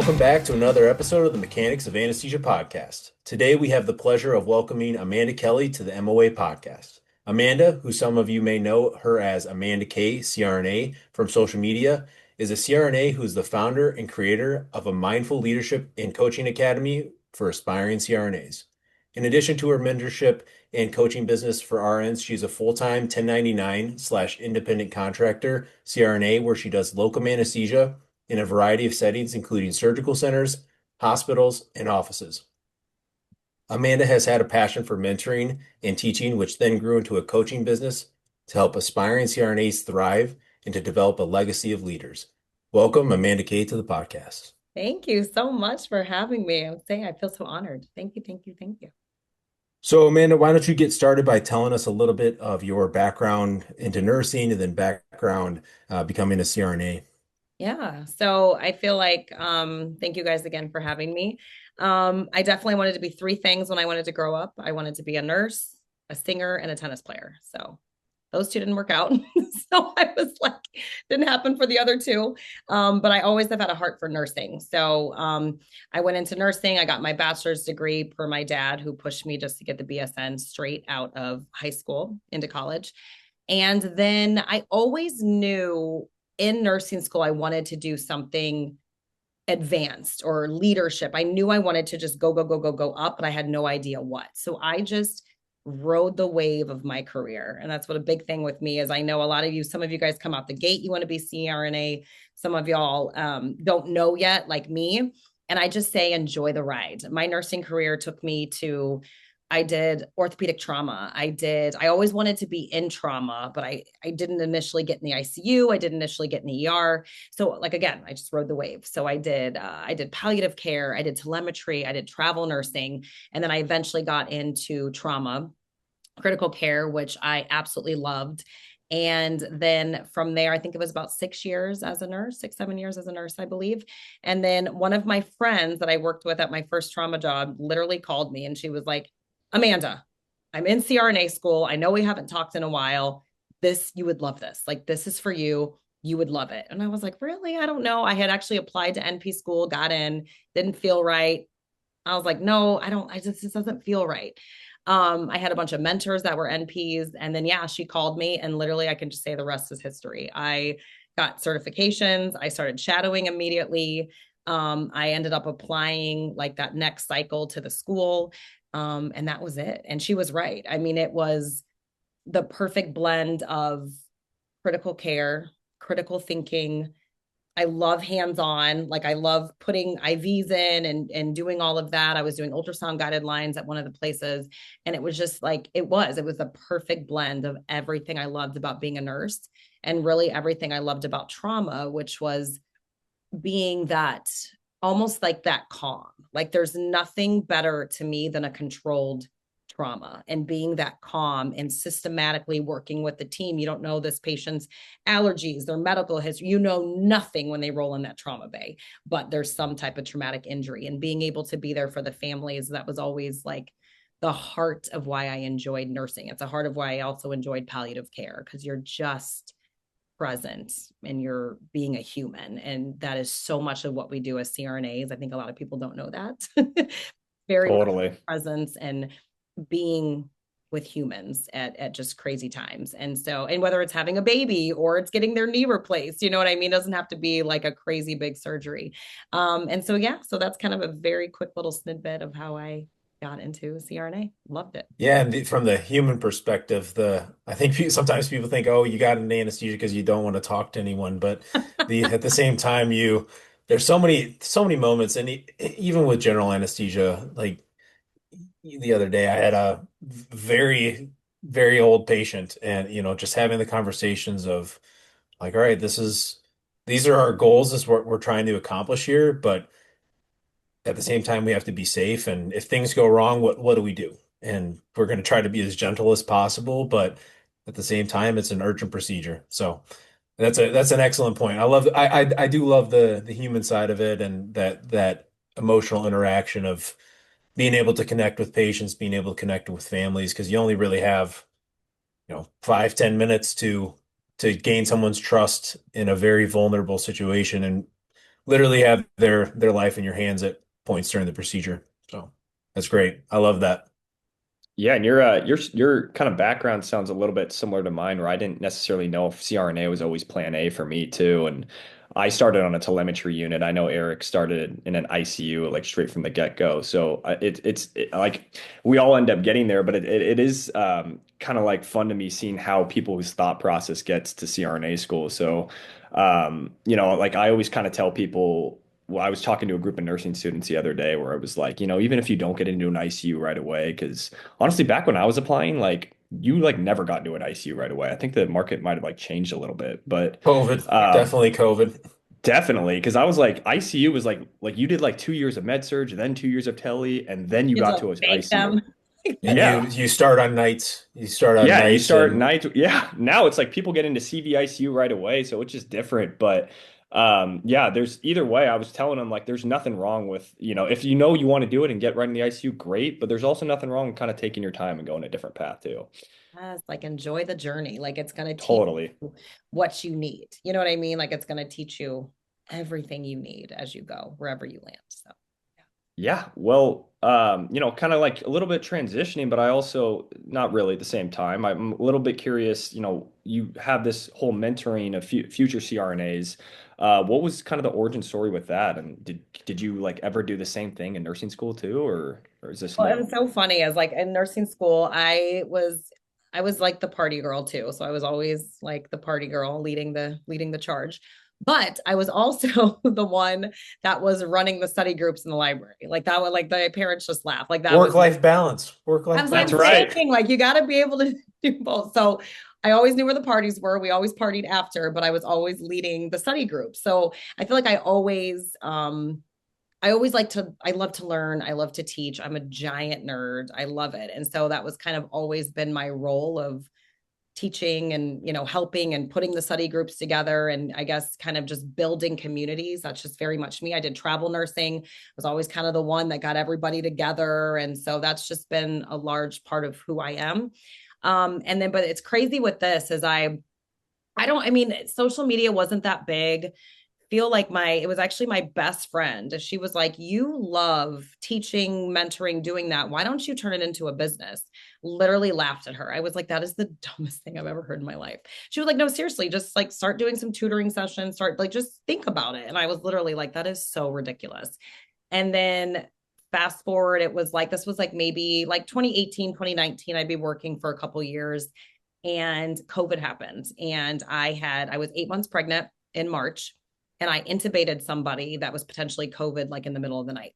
Welcome back to another episode of the Mechanics of Anesthesia podcast. Today we have the pleasure of welcoming Amanda Kelly to the MOA podcast. Amanda, who some of you may know her as Amanda K. CRNA from social media, is a CRNA who is the founder and creator of a mindful leadership and coaching academy for aspiring CRNAs. In addition to her mentorship and coaching business for RNs, she's a full-time 1099/independent contractor CRNA where she does locum anesthesia in a variety of settings, including surgical centers, hospitals, and offices. Amanda has had a passion for mentoring and teaching, which then grew into a coaching business to help aspiring CRNAs thrive and to develop a legacy of leaders. Welcome, Amanda K, to the podcast. Thank you so much for having me. I would say I feel so honored. Thank you, thank you, thank you. So, Amanda, why don't you get started by telling us a little bit of your background into nursing and then background becoming a CRNA? Yeah, so I feel like thank you guys again for having me. I definitely wanted to be three things when I wanted to grow up. I wanted to be a nurse, a singer, and a tennis player. So those two didn't work out. So I was like, didn't happen for the other two. But I always have had a heart for nursing. So I went into nursing. I got my bachelor's degree per my dad, who pushed me just to get the BSN straight out of high school into college. And then I always knew in nursing school, I wanted to do something advanced or leadership. I knew I wanted to just go up, but I had no idea what. So I just rode the wave of my career. And that's what a big thing with me is. I know a lot of you, some of you guys come out the gate, you want to be CRNA. Some of y'all don't know yet, like me. And I just say, enjoy the ride. My nursing career took me to, I did orthopedic trauma. I always wanted to be in trauma, but I didn't initially get in the ICU. I didn't initially get in the ER. So like, again, I just rode the wave. So I did palliative care. I did telemetry. I did travel nursing. And then I eventually got into trauma, critical care, which I absolutely loved. And then from there, I think it was about 6 years as a nurse, 6, 7 years as a nurse, I believe. And then one of my friends that I worked with at my first trauma job literally called me and she was like, Amanda, I'm in CRNA school. I know we haven't talked in a while. You would love this. Like, this is for you. You would love it. And I was like, really? I don't know. I had actually applied to NP school, got in, didn't feel right. I was like, no, I don't, this doesn't feel right. I had a bunch of mentors that were NPs. And then, yeah, she called me and literally I can just say the rest is history. I got certifications. I started shadowing immediately. I ended up applying like that next cycle to the school. And that was it. And she was right. I mean, it was the perfect blend of critical care, critical thinking. I love hands-on. Like I love putting IVs in and doing all of that. I was doing ultrasound guided lines at one of the places. And it was just like, it was the perfect blend of everything I loved about being a nurse and really everything I loved about trauma, which was being that almost like that calm. Like there's nothing better to me than a controlled trauma and being that calm and systematically working with the team. You don't know this patient's allergies, their medical history. You know nothing when they roll in that trauma bay, but there's some type of traumatic injury and being able to be there for the families. That was always like the heart of why I enjoyed nursing. It's a heart of why I also enjoyed palliative care because you're just present and you're being a human. And that is so much of what we do as CRNAs. I think a lot of people don't know that. Very much Totally. presence and being with humans at just crazy times. And so, and whether it's having a baby or it's getting their knee replaced, you know what I mean? It doesn't have to be like a crazy big surgery. And so, yeah, so that's kind of a very quick little snippet of how I got into CRNA. Loved it. Yeah, and from the human perspective, I think sometimes people think, oh, you got an anesthesia because you don't want to talk to anyone, but at the same time, there's so many moments, and even with general anesthesia, like the other day, I had a very very old patient, and just having the conversations of like, all right, these are our goals, this is what we're trying to accomplish here, but at the same time, we have to be safe. And if things go wrong, what do we do? And we're going to try to be as gentle as possible, but at the same time, it's an urgent procedure. So that's an excellent point. I do love the human side of it and that emotional interaction of being able to connect with patients, being able to connect with families, because you only really have 5, 10 minutes to gain someone's trust in a very vulnerable situation. And literally have their life in your hands at points during the procedure. So that's great. I love that. Yeah, and your kind of background sounds a little bit similar to mine, where I didn't necessarily know if CRNA was always plan A for me too. And I started on a telemetry unit. I know Eric started in an ICU like straight from the get-go. So like we all end up getting there, but it is kind of like fun to me seeing how people's thought process gets to CRNA school. So like I always kind of tell people. Well, I was talking to a group of nursing students the other day where I was like, even if you don't get into an ICU right away, because honestly, back when I was applying, like you like never got into an ICU right away. I think the market might have like changed a little bit, but COVID, um definitely COVID. definitely because I was like ICU was like you did like 2 years of med surge, then 2 years of tele, and then you You had to got like to fake ICU. them. And you Yeah. you start on nights. You start on Yeah, you nights start and night. Yeah, now it's like people get into CVICU right away, so it's just different. But yeah, there's either way. I was telling them like, there's nothing wrong with if you want to do it and get right in the ICU, great. But there's also nothing wrong with kind of taking your time and going a different path too. Yes, like enjoy the journey. Like it's going to teach Totally. you what you need. You know what I mean? Like it's going to teach you everything you need as you go, wherever you land. So, Yeah, well, kind of like a little bit transitioning, but I also not really at the same time. I'm a little bit curious. You have this whole mentoring of future CRNAs. What was kind of the origin story with that? And did you like ever do the same thing in nursing school too, or is this well, it new? was so funny as like in nursing school, I was like the party girl too. So I was always like the party girl leading the charge. But I was also the one that was running the study groups in the library. Like that would like the parents just laugh. Like that was work-life balance. as Work-life I'm That's balance. right. saying, like you got to be able to do both. So I always knew where the parties were. We always partied after, but I was always leading the study group. So I feel like I always I love to learn. I love to teach. I'm a giant nerd. I love it. And so that was kind of always been my role of teaching and, helping and putting the study groups together. And I guess kind of just building communities. That's just very much me. I did travel nursing, was always kind of the one that got everybody together. And so that's just been a large part of who I am. But it's crazy with this is I mean, social media wasn't that big. Feel like it was actually my best friend. She was like, "You love teaching, mentoring, doing that. Why don't you turn it into a business?" Literally laughed at her. I was like, "That is the dumbest thing I've ever heard in my life." She was like, "No, seriously, just like start doing some tutoring sessions, start like just think about it." And I was literally like, "That is so ridiculous." And then fast forward, it was like this was like maybe like 2018, 2019. I'd be working for a couple years and COVID happened. And I was 8 months pregnant in March and I intubated somebody that was potentially COVID like in the middle of the night.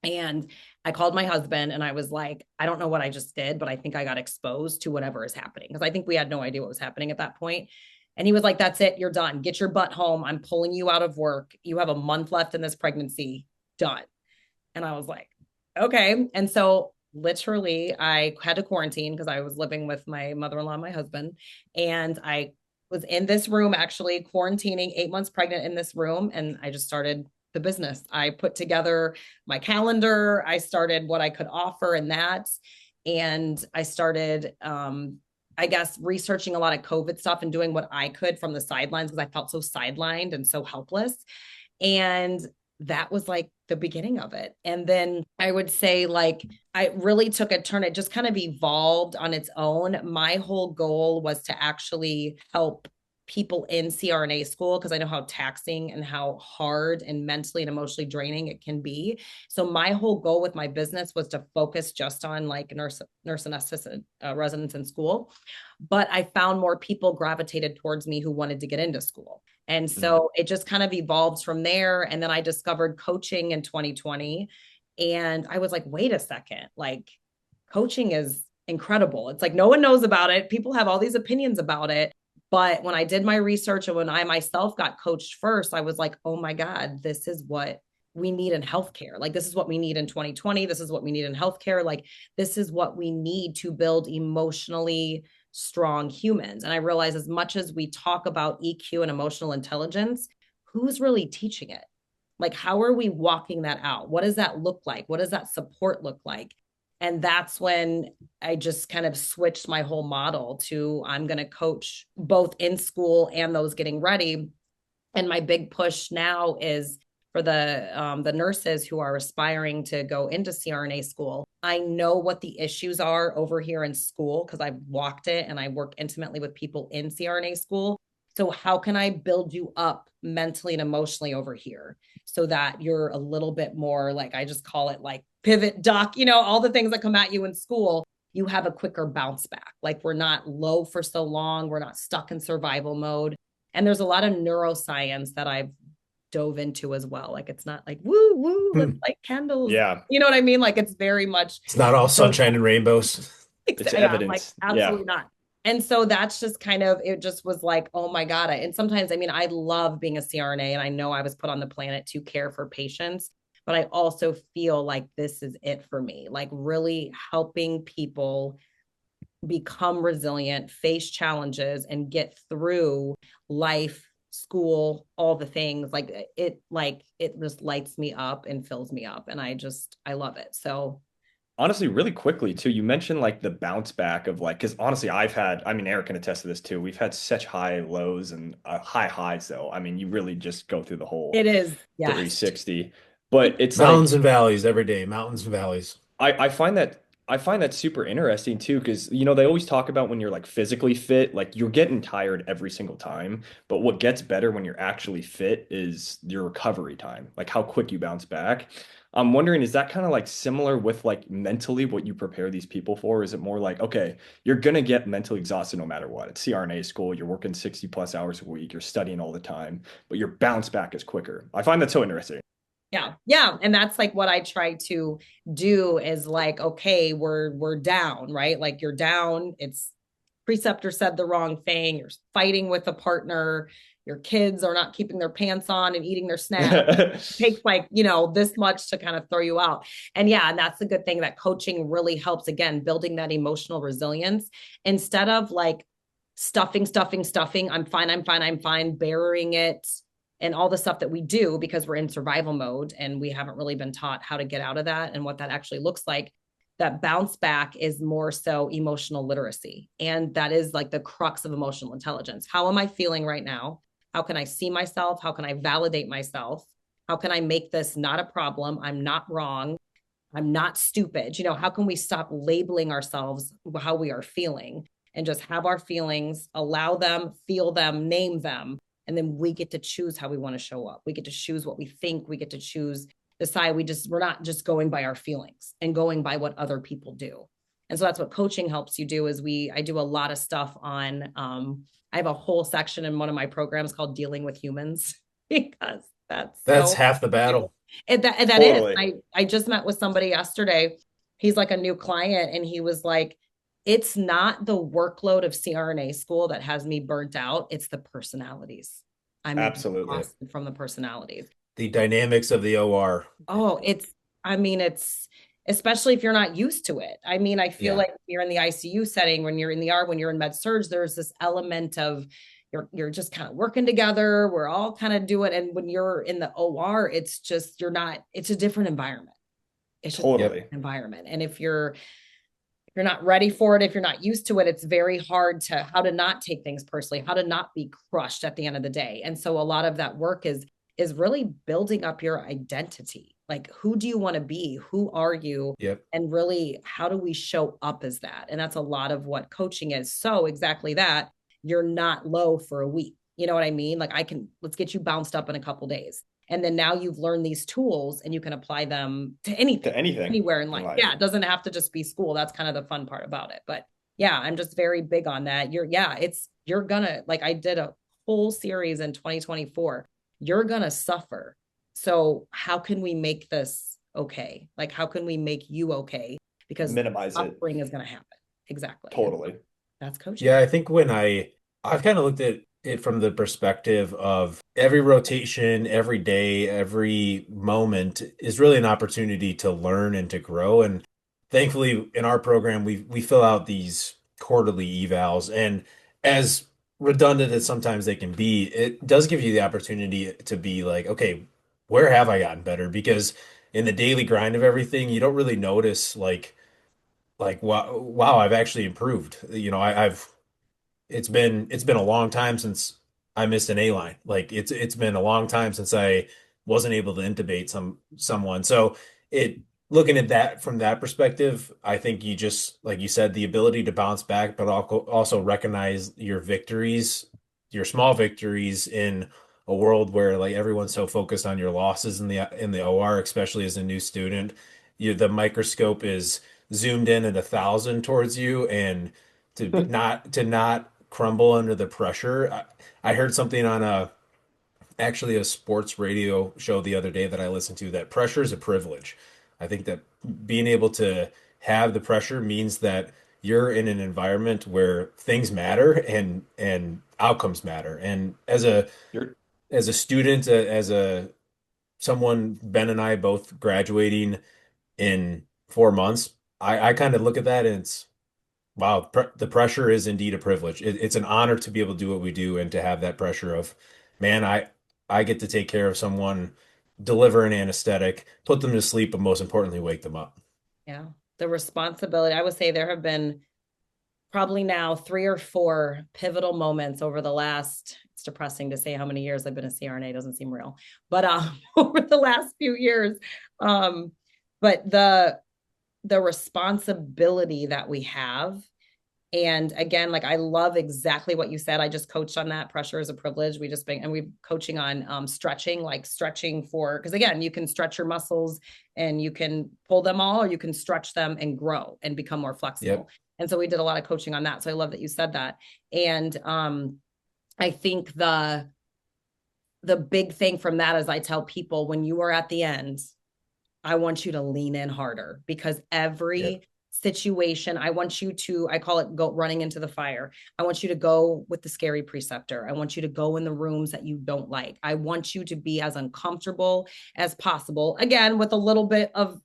And I called my husband and I was like, I don't know what I just did, but I think I got exposed to whatever is happening. Because I think we had no idea what was happening at that point. And he was like, that's it. You're done. Get your butt home. I'm pulling you out of work. You have a month left in this pregnancy. Done. And I was like, okay. And so literally I had to quarantine because I was living with my mother-in-law and my husband. And I was in this room actually quarantining, 8 months pregnant in this room. And I just started the business. I put together my calendar. I started what I could offer in that. And I started I guess researching a lot of COVID stuff and doing what I could from the sidelines because I felt so sidelined and so helpless. And that was like the beginning of it. And then I would say, like, I really took a turn. It just kind of evolved on its own. My whole goal was to actually help people in CRNA school because I know how taxing and how hard and mentally and emotionally draining it can be. So my whole goal with my business was to focus just on like nurse anesthetist residents in school. But I found more people gravitated towards me who wanted to get into school. And Mhm. so it just kind of evolved from there. And then I discovered coaching in 2020. And I was like, wait a second, like coaching is incredible. It's like no one knows about it. People have all these opinions about it. But when I did my research and when I myself got coached first, I was like, oh my God, this is what we need in healthcare. Like, this is what we need in 2020. This is what we need in healthcare. Like, this is what we need to build emotionally strong humans. And I realize as much as we talk about EQ and emotional intelligence, who's really teaching it? Like, how are we walking that out? What does that look like? What does that support look like? And that's when I just kind of switched my whole model to I'm going to coach both in school and those getting ready. And my big push now is for the nurses who are aspiring to go into CRNA school, I know what the issues are over here in school because I've walked it and I work intimately with people in CRNA school. So how can I build you up mentally and emotionally over here so that you're a little bit more, like, I just call it like pivot duck, all the things that come at you in school, you have a quicker bounce back. Like, we're not low for so long, we're not stuck in survival mode. And there's a lot of neuroscience that I've dove into as well. Like, it's not like woo woo, let's Hmm. light candles. Yeah, You know what I mean? Like, it's very much It's not all sunshine and rainbows. it's yeah, I'm like, evidence. Yeah. absolutely not. And so that's just kind of, it just was like, oh my God. And sometimes, I mean, I love being a CRNA and I know I was put on the planet to care for patients, but I also feel like this is it for me, like really helping people become resilient, face challenges, and get through life, school, all the things. Like it just lights me up and fills me up. And I love it. So Honestly, really quickly too, you mentioned like the bounce back of like, because honestly, I mean, Eric can attest to this too. We've had such high lows and high highs though. I mean, you really just go through the whole it is, yes. 360. But it's Mountains like and valleys every day, mountains and valleys. I find that super interesting too, because they always talk about when you're like physically fit, like you're getting tired every single time. But what gets better when you're actually fit is your recovery time, like how quick you bounce back. I'm wondering, is that kind of like similar with like mentally what you prepare these people for? Is it more like, okay, you're gonna get mentally exhausted no matter what. It's CRNA school, you're working 60 plus hours a week, you're studying all the time, but your bounce back is quicker. I find that so interesting. Yeah. Yeah. And that's like what I try to do is like, okay, we're down, right? Like, you're down. It's preceptor said the wrong thing. You're fighting with a partner. Your kids are not keeping their pants on and eating their snacks. It takes like, this much to kind of throw you out. And yeah, and that's the good thing, that coaching really helps, again, building that emotional resilience instead of like stuffing. I'm fine, burying it and all the stuff that we do because we're in survival mode and we haven't really been taught how to get out of that and what that actually looks like. That bounce back is more so emotional literacy. And that is like the crux of emotional intelligence. How am I feeling right now? How can I see myself? How can I validate myself? How can I make this not a problem? I'm not wrong. I'm not stupid. How can we stop labeling ourselves how we are feeling and just have our feelings, allow them, feel them, name them, and then we get to choose how we want to show up. We get to choose what we think. We get to choose, decide. We're not just going by our feelings and going by what other people do. And so that's what coaching helps you do. I do a lot of stuff on, I have a whole section in one of my programs called Dealing with Humans because that's That's so, half the battle. that is. Totally. I just met with somebody yesterday. He's like a new client and he was like, it's not the workload of CRNA school that has me burnt out. It's the personalities. I'm Absolutely. exhausted from the personalities. The dynamics of the OR. Oh, I mean, it's, especially if you're not used to it. I mean, I feel Yeah. like you're in the ICU setting, when you're in the R, when you're in med surg, there's this element of you're just kind of working together. We're all kind of doing. And when you're in the OR, it's just, it's a different environment. It's just an Totally. environment. And if you're not ready for it, if you're not used to it, it's very hard to how to not take things personally, how to not be crushed at the end of the day. And so a lot of that work is really building up your identity. Like, who do you want to be? Who are you? Yep. And really, how do we show up as that? And that's a lot of what coaching is. So exactly that, you're not low for a week. You know what I mean? Like, let's get you bounced up in a couple days. And then now you've learned these tools and you can apply them to anything, To anything anywhere in in life. life. Yeah, it doesn't have to just be school. That's kind of the fun part about it. But yeah, I'm just very big on that. You're gonna, like, I did a whole series in 2024. You're gonna suffer. So how can we make this okay? Like, how can we make you okay? Because Minimize it. suffering is gonna happen. Exactly. And Totally. that's coaching. Yeah, I think I've kind of looked at it from the perspective of every rotation, every day, every moment is really an opportunity to learn and to grow. And thankfully, in our program, we fill out these quarterly evals, and as redundant as sometimes they can be, it does give you the opportunity to be like, okay, where have I gotten better? Because in the daily grind of everything, you don't really notice like wow, I've actually improved. I've it's been a long time since I missed an A line. Like it's been a long time since I wasn't able to intubate someone. So it looking at that from that perspective, I think you just, like you said, the ability to bounce back, but also recognize your victories, your small victories in a world where like everyone's so focused on your losses in the OR, especially as a new student. The microscope is zoomed in at 1,000 towards you, and to not crumble under the pressure. I heard something on actually a sports radio show the other day that I listened to, that pressure is a privilege. I think that being able to have the pressure means that you're in an environment where things matter and outcomes matter. And You're as a student, as a someone, Ben and I both graduating in 4 months, I kind of look at that and it's wow, the pressure is indeed a privilege. It's an honor to be able to do what we do and to have that pressure of, man, I get to take care of someone, deliver an anesthetic, put them to sleep, but most importantly, wake them up. Yeah. The responsibility. I would say there have been probably now 3 or 4 pivotal moments over the last, it's depressing to say how many years I've been a CRNA, doesn't seem real, but over the last few years. Um, but the responsibility that we have. And again, like I love exactly what you said. I just coached on that. Pressure is a privilege. We've coaching on stretching, like stretching because again, you can stretch your muscles and you can pull them all, or you can stretch them and grow and become more flexible. Yep. And so we did a lot of coaching on that. So I love that you said that. And I think the big thing from that is I tell people, when you are at the end, I want you to lean in harder, because Yep. every situation, I want you to, I call it go running into the fire. I want you to go with the scary preceptor. I want you to go in the rooms that you don't like. I want you to be as uncomfortable as possible. Again, with a little bit of,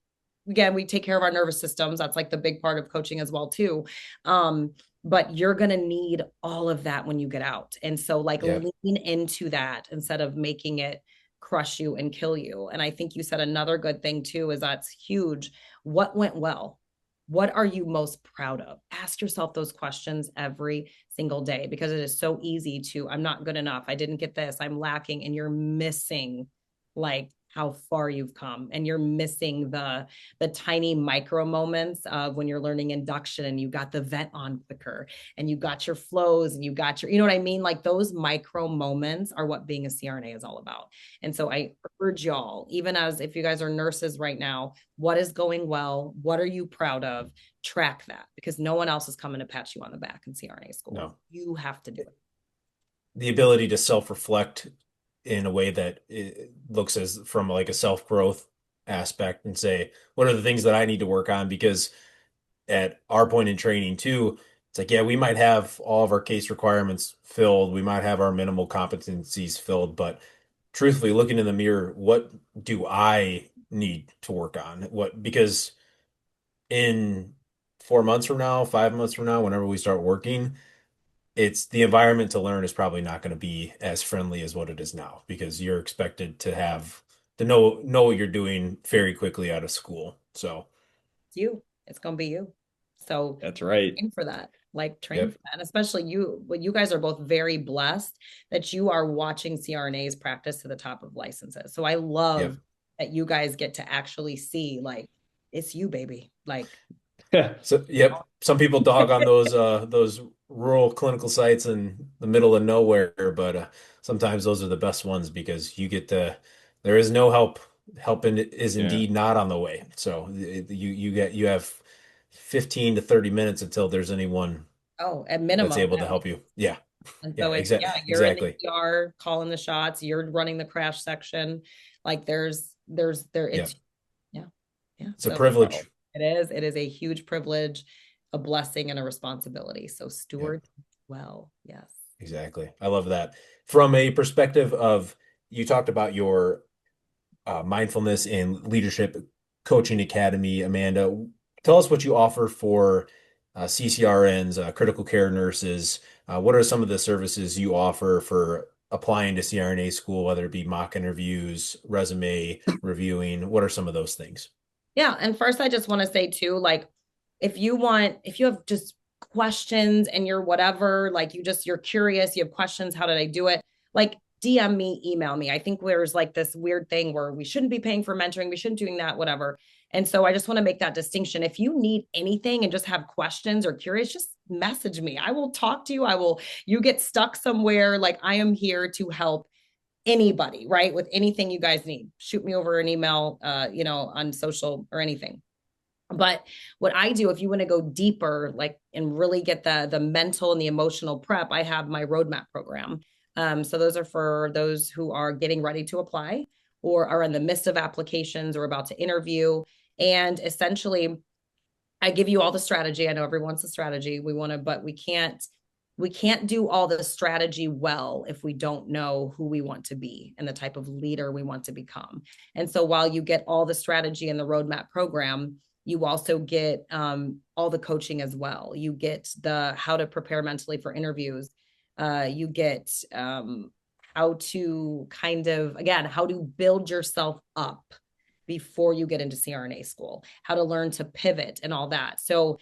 again, we take care of our nervous systems. That's like the big part of coaching as well, too. But you're going to need all of that when you get out. And so like Yep. lean into that instead of making it crush you and kill you. And I think you said another good thing too, is that's huge. What went well? What are you most proud of? Ask yourself those questions every single day, because it is so easy to, I'm not good enough. I didn't get this. I'm lacking. And you're missing like how far you've come, and you're missing the tiny micro moments of when you're learning induction and you got the vent on quicker and you got your flows and you got your, you know what I mean? Like those micro moments are what being a CRNA is all about. And so I urge y'all, even as if you guys are nurses right now, what is going well? What are you proud of? Track that, because no one else is coming to pat you on the back in CRNA school. No. You have to do it. The ability to self-reflect in a way that it looks as from like a self-growth aspect and say, what are the things that I need to work on? Because at our point in training too, it's like, yeah, we might have all of our case requirements filled. We might have our minimal competencies filled, but truthfully, looking in the mirror, what do I need to work on? Because in 4 months from now, 5 months from now, whenever we start working, it's the environment to learn is probably not going to be as friendly as what it is now, because you're expected to know what you're doing very quickly out of school. So, It's you. It's going to be you. So That's right. train for that. Like train yep, for that. And especially you, well, you guys are both very blessed that you are watching CRNAs practice to the top of licenses. So I yep. love that you guys get to actually see like it's you, baby. Like So, yep. Some people dog on those rural clinical sites in the middle of nowhere, but sometimes those are the best ones because there is no help. Help is Yeah. indeed not on the way. So you have 15 to 30 minutes until there's anyone oh, at that's minimum. able to help you. Yeah. And Yeah, so it's, yeah, you're in the exactly. ER calling the shots, you're running the crash section. Like Yeah. it's, yeah, yeah. It's a So privilege. it is a huge privilege, a blessing, and a responsibility. So Yep, steward well. Yes. exactly. I love that. From a perspective of, you talked about your mindfulness and leadership coaching academy, Amanda. Tell us what you offer for CCRNs, critical care nurses. What are some of the services you offer for applying to CRNA school, whether it be mock interviews, resume reviewing? What are some of those things? Yeah. And first, I just want to say too, like, if you have just questions and you're whatever, like you're curious, you have questions, how did I do it? Like, DM me, email me. I think there's like this weird thing where we shouldn't be paying for mentoring. We shouldn't doing that, whatever. And so I just want to make that distinction. If you need anything and just have questions or curious, just message me. I will talk to you. You get stuck somewhere. Like I am here to help anybody, right? With anything you guys need. Shoot me over an email, on social or anything. But what I do, if you want to go deeper, like, and really get the mental and the emotional prep, I have my roadmap program. So those are for those who are getting ready to apply or are in the midst of applications or about to interview. And essentially, I give you all the strategy. I know everyone wants a strategy. But we can't do all the strategy well if we don't know who we want to be and the type of leader we want to become. And so while you get all the strategy in the roadmap program, you also get all the coaching as well. You get the how to prepare mentally for interviews. You get how to how to build yourself up before you get into CRNA school, how to learn to pivot and all that. So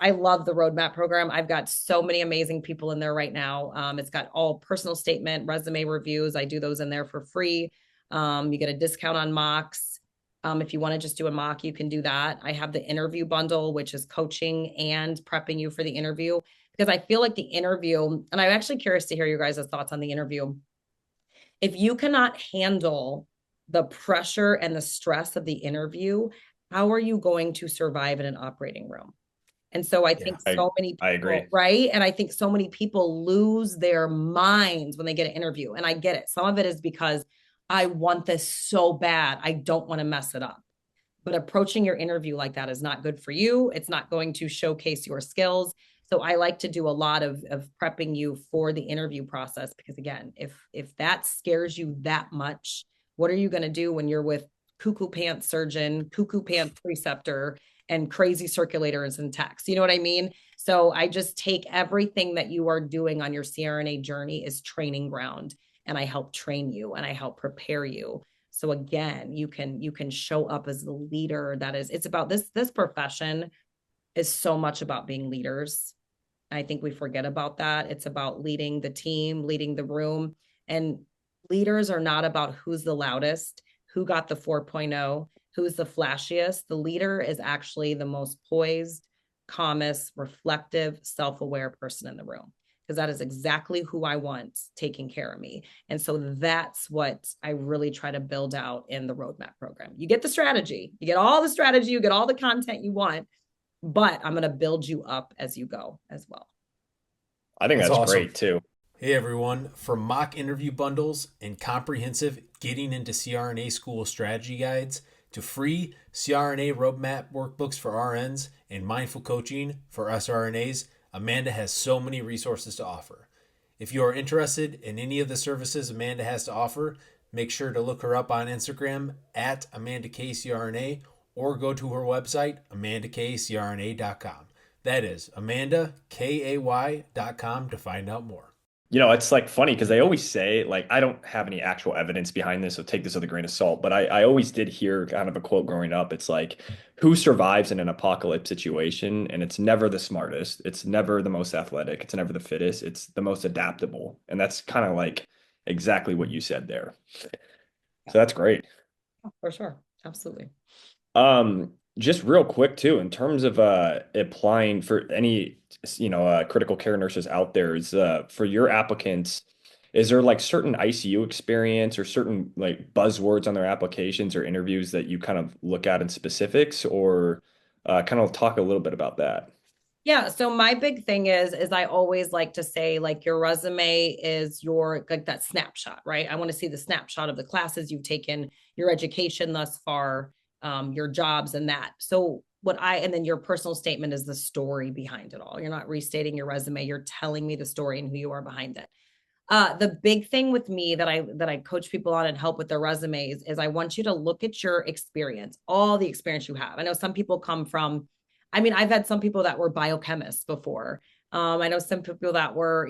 I love the roadmap program. I've got so many amazing people in there right now. It's got all personal statement, resume reviews. I do those in there for free. You get a discount on mocks. If you want to just do a mock, you can do that. I have the interview bundle, which is coaching and prepping you for the interview, because I feel like the interview, and I'm actually curious to hear your guys' thoughts on the interview. If you cannot handle the pressure and the stress of the interview, how are you going to survive in an operating room? And so I think so many people, I agree. right? And I think so many people lose their minds when they get an interview. And I get it. Some of it is because I want this so bad. I don't want to mess it up. But approaching your interview like that is not good for you. It's not going to showcase your skills. So I like to do a lot of prepping you for the interview process, because again, if that scares you that much, what are you going to do when you're with cuckoo pants surgeon, cuckoo pants preceptor, and crazy circulators and techs? You know what I mean? So I just take everything that you are doing on your CRNA journey is training ground, and I help train you and I help prepare you. So again, you can show up as the leader. It's about this profession is so much about being leaders. I think we forget about that. It's about leading the team, leading the room. And leaders are not about who's the loudest, who got the 4.0, who's the flashiest. The leader is actually the most poised, calmest, reflective, self-aware person in the room, because that is exactly who I want taking care of me. And so that's what I really try to build out in the roadmap program. You get the strategy, you get all the strategy, you get all the content you want, but I'm going to build you up as you go as well. I think that's awesome. great too. Hey everyone, from mock interview bundles and comprehensive getting into CRNA school strategy guides to free CRNA roadmap workbooks for RNs and mindful coaching for us RNAs, Amanda has so many resources to offer. If you are interested in any of the services Amanda has to offer, make sure to look her up on Instagram at AmandakCRNA or go to her website, AmandakCRNA.com. That is AmandakAY.com to find out more. It's like funny because they always say, like, I don't have any actual evidence behind this, so take this with a grain of salt. But I always did hear kind of a quote growing up. It's like, who survives in an apocalypse situation? And it's never the smartest. It's never the most athletic. It's never the fittest. It's the most adaptable. And that's kind of like exactly what you said there. So that's great. For sure. Absolutely. Just real quick too, in terms of applying for any critical care nurses out there, is for your applicants, is there like certain ICU experience or certain like buzzwords on their applications or interviews that you kind of look at in specifics, or kind of talk a little bit about that? Yeah. So my big thing is I always like to say, like, your resume is your, like, that snapshot, right? I want to see the snapshot of the classes you've taken, your education thus far, your jobs and that. So and then your personal statement is the story behind it all. You're not restating your resume. You're telling me the story and who you are behind it. The big thing with me that I coach people on and help with their resumes is I want you to look at your experience, all the experience you have. I know some people come from, I've had some people that were biochemists before. I know some people that were,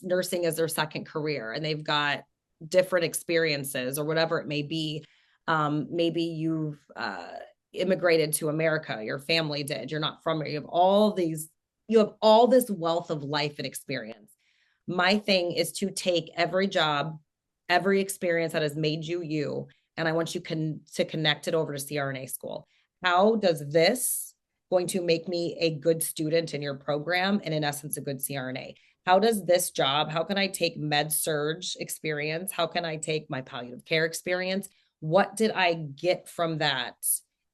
nursing as their second career, and they've got different experiences or whatever it may be. Maybe you've immigrated to America, your family did, you're not from here. You have all this wealth of life and experience. My thing is to take every job, every experience that has made you you, and I want you to connect it over to CRNA school. How does this going to make me a good student in your program and in essence a good CRNA? How does this job, how can I take med surge experience? How can I take my palliative care experience? What did I get from that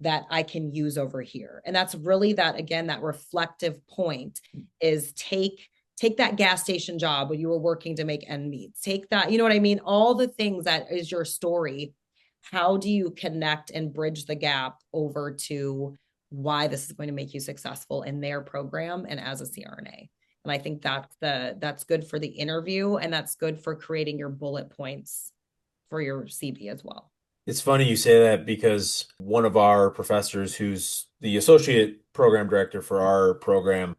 that I can use over here? And that's really that, again, that reflective point is take that gas station job when you were working to make ends meet. Take that, you know what I mean? All the things that is your story. How do you connect and bridge the gap over to why this is going to make you successful in their program and as a CRNA? And I think that's good for the interview, and that's good for creating your bullet points for your CV as well. It's funny you say that because one of our professors, who's the associate program director for our program,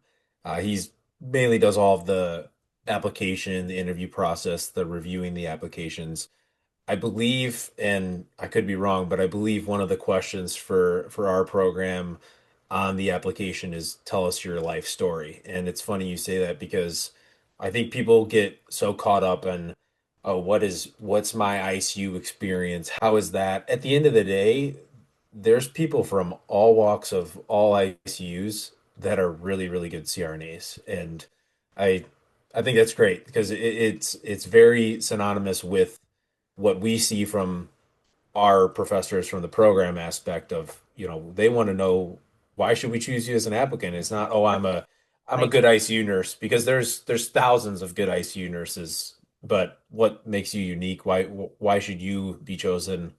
he's mainly does all of the application, the interview process, the reviewing the applications. I believe, and I could be wrong, but I believe one of the questions for our program on the application is tell us your life story. And it's funny you say that because I think people get so caught up in, oh, what's my ICU experience? How is that? At the end of the day, there's people from all walks of all ICUs that are really, really good CRNAs. And I I think that's great because it's very synonymous with what we see from our professors from the program aspect of, they want to know why should we choose you as an applicant? It's not, oh, I'm a Like, good ICU nurse because there's thousands of good ICU nurses, but what makes you unique? Why should you be chosen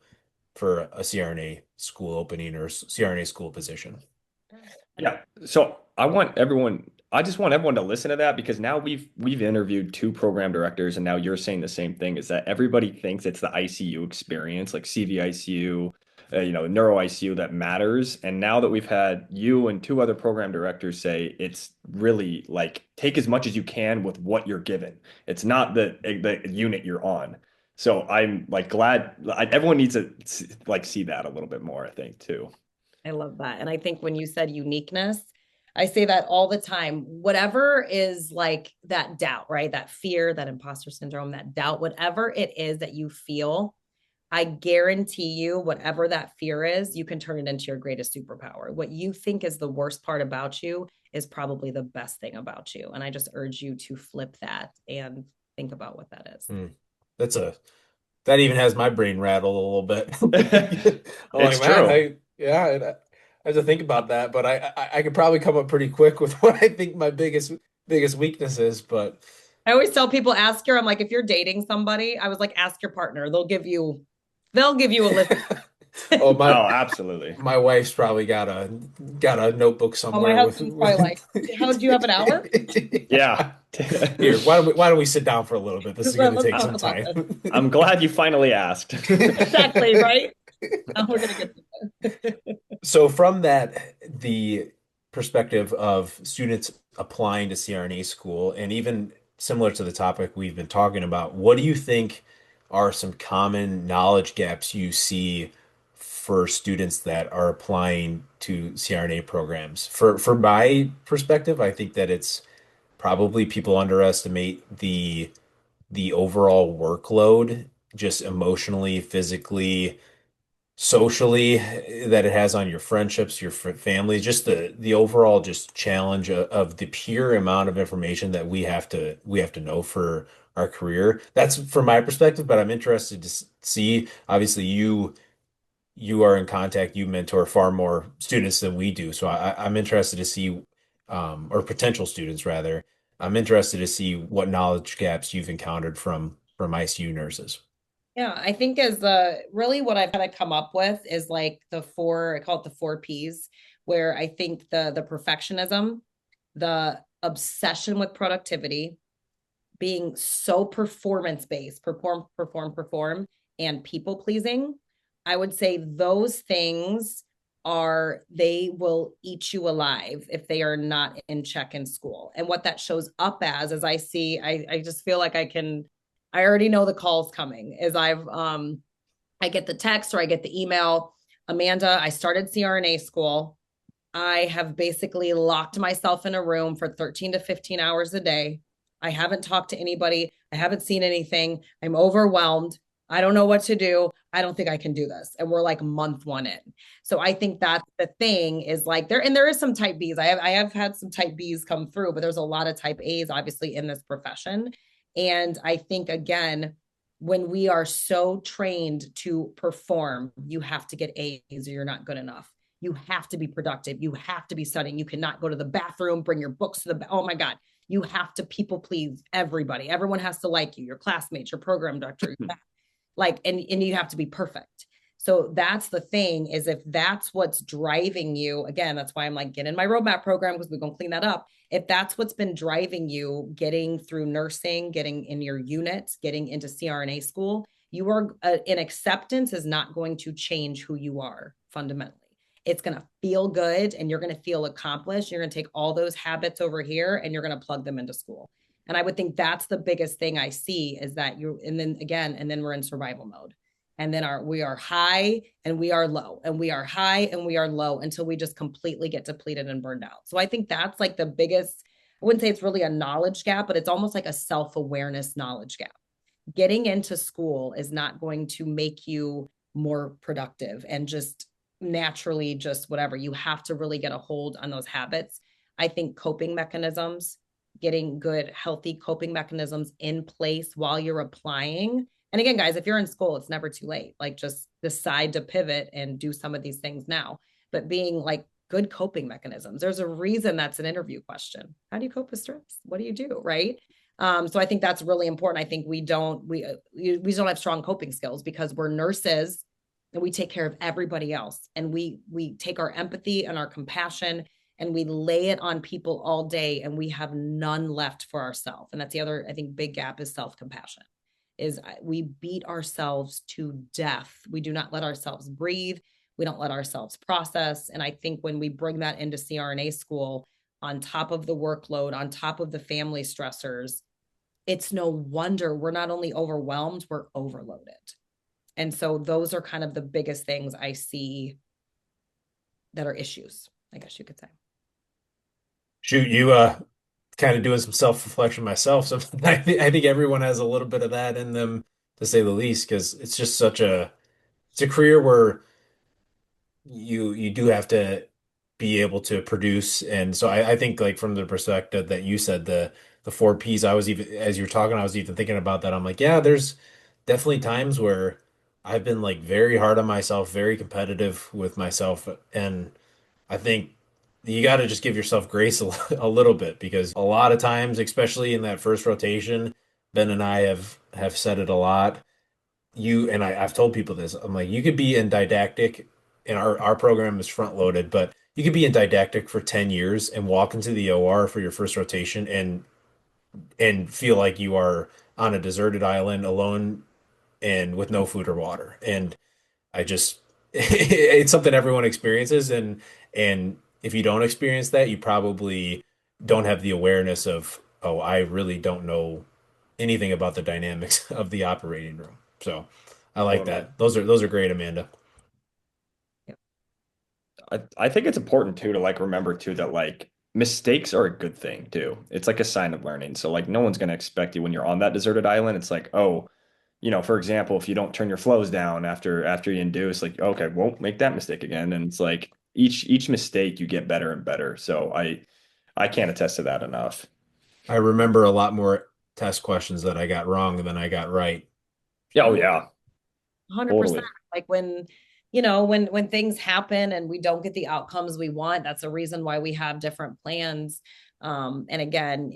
for a CRNA school opening or CRNA school position? Yeah. So I just want everyone to listen to that because now we've interviewed two program directors and now you're saying the same thing is that everybody thinks it's the ICU experience, like CVICU, neuro ICU that matters. And now that we've had you and two other program directors say it's really like take as much as you can with what you're given. It's not the unit you're on. So I'm like glad everyone needs to like see that a little bit more, I think, too. I love that. And I think when you said uniqueness, I say that all the time. Whatever is like that doubt, right? That fear, that imposter syndrome, that doubt, whatever it is that you feel, I guarantee you, whatever that fear is, you can turn it into your greatest superpower. What you think is the worst part about you is probably the best thing about you. And I just urge you to flip that and think about what that is. Hmm. That's that even has my brain rattled a little bit. I'm It's like, man, true. I have to think about that, but I could probably come up pretty quick with what I think my biggest weakness is, but I always tell people, I'm like, if you're dating somebody, I was like, ask your partner. They'll give you a list. oh Oh, my absolutely. my wife's probably got a notebook Oh, my somewhere husband's probably like, how do you have an hour? Yeah. Here, why don't we sit down for a little bit? This is going to Let's take talk some about time. this. I'm glad you finally asked. Exactly, right? Now we're gonna get to this. So from that, the perspective of students applying to CRNA school, and even similar to the topic we've been talking about, what do you think are some common knowledge gaps you see for students that are applying to CRNA programs? For my perspective, I think that it's probably people underestimate the overall workload, just emotionally, physically, socially, that it has on your friendships, your family, just the overall just challenge of the pure amount of information that we have to know for our career. That's from my perspective, but I'm interested to see. Obviously, you are in contact, you mentor far more students than we do, so I'm interested to see, or potential students rather. I'm interested to see what knowledge gaps you've encountered from ICU nurses. Yeah, I think as really what I've kind of come up with is like I call it the four P's, where I think the perfectionism, the obsession with productivity, being so performance based, perform, and people pleasing. I would say those things they will eat you alive if they are not in check in school. And what that shows up as I just feel like I already know the call's coming is I get the text or I get the email. Amanda, I started CRNA school. I have basically locked myself in a room for 13 to 15 hours a day. I haven't talked to anybody. I haven't seen anything. I'm overwhelmed. I don't know what to do. I don't think I can do this. And we're like month one in. So I think that's the thing is like there is some type Bs. I have had some type Bs come through, but there's a lot of type As obviously in this profession. And I think again, when we are so trained to perform, you have to get A's or you're not good enough. You have to be productive. You have to be studying. You cannot go to the bathroom, bring your books to the, oh my God, you have to people please everybody. Everyone has to like you, your classmates, your program director, like, and you have to be perfect. So that's the thing is if that's what's driving you, again, that's why I'm like, get in my roadmap program because we're going to clean that up. If that's what's been driving you, getting through nursing, getting in your units, getting into CRNA school, you are in acceptance is not going to change who you are fundamentally. It's going to feel good and you're going to feel accomplished. You're going to take all those habits over here and you're going to plug them into school. And I would think that's the biggest thing I see is that and then again, and then we're in survival mode. And then we are high and we are low and we are high and we are low until we just completely get depleted and burned out. So I think that's like the biggest, I wouldn't say it's really a knowledge gap, but it's almost like a self-awareness knowledge gap. Getting into school is not going to make you more productive and just naturally just whatever. You have to really get a hold on those habits. I think coping mechanisms, getting good, healthy coping mechanisms in place while you're applying. And again, guys, if you're in school, it's never too late. Like just decide to pivot and do some of these things now. But being like good coping mechanisms, there's a reason that's an interview question. How do you cope with stress? What do you do? Right. So I think that's really important. I think we don't have strong coping skills because we're nurses and we take care of everybody else. And we take our empathy and our compassion and we lay it on people all day and we have none left for ourselves. And that's the other, I think, big gap is self-compassion, is we beat ourselves to death. We do not let ourselves breathe. We don't let ourselves process. And I think when we bring that into CRNA school, on top of the workload, on top of the family stressors, it's no wonder we're not only overwhelmed, we're overloaded. And so those are kind of the biggest things I see that are issues, I guess you could say. Shoot, you kind of doing some self-reflection myself. So I think everyone has a little bit of that in them, to say the least, because it's just it's a career where you do have to be able to produce. And so I think like from the perspective that you said, the four P's, I was even as you were talking, I was even thinking about that. I'm like, yeah, there's definitely times where I've been like very hard on myself, very competitive with myself, and I think you got to just give yourself grace a little bit because a lot of times, especially in that first rotation, Ben and I have said it a lot. I've told people this. I'm like, you could be in didactic, and our program is front loaded, but you could be in didactic for 10 years and walk into the OR for your first rotation and feel like you are on a deserted island alone and with no food or water. And I just it's something everyone experiences, and if you don't experience that, you probably don't have the awareness of, oh, I really don't know anything about the dynamics of the operating room. So I like Totally. that. Those are great, Amanda. I think it's important too to like remember too that like mistakes are a good thing too. It's like a sign of learning. So like no one's gonna expect you when you're on that deserted island. It's like, oh, for example, if you don't turn your flows down after you induce, like, okay, won't make that mistake again. And it's like each mistake you get better and better. So I can't attest to that enough. I remember a lot more test questions that I got wrong than I got right. Yeah, oh yeah, 100%. totally. Like when, when things happen and we don't get the outcomes we want, that's a reason why we have different plans. And again,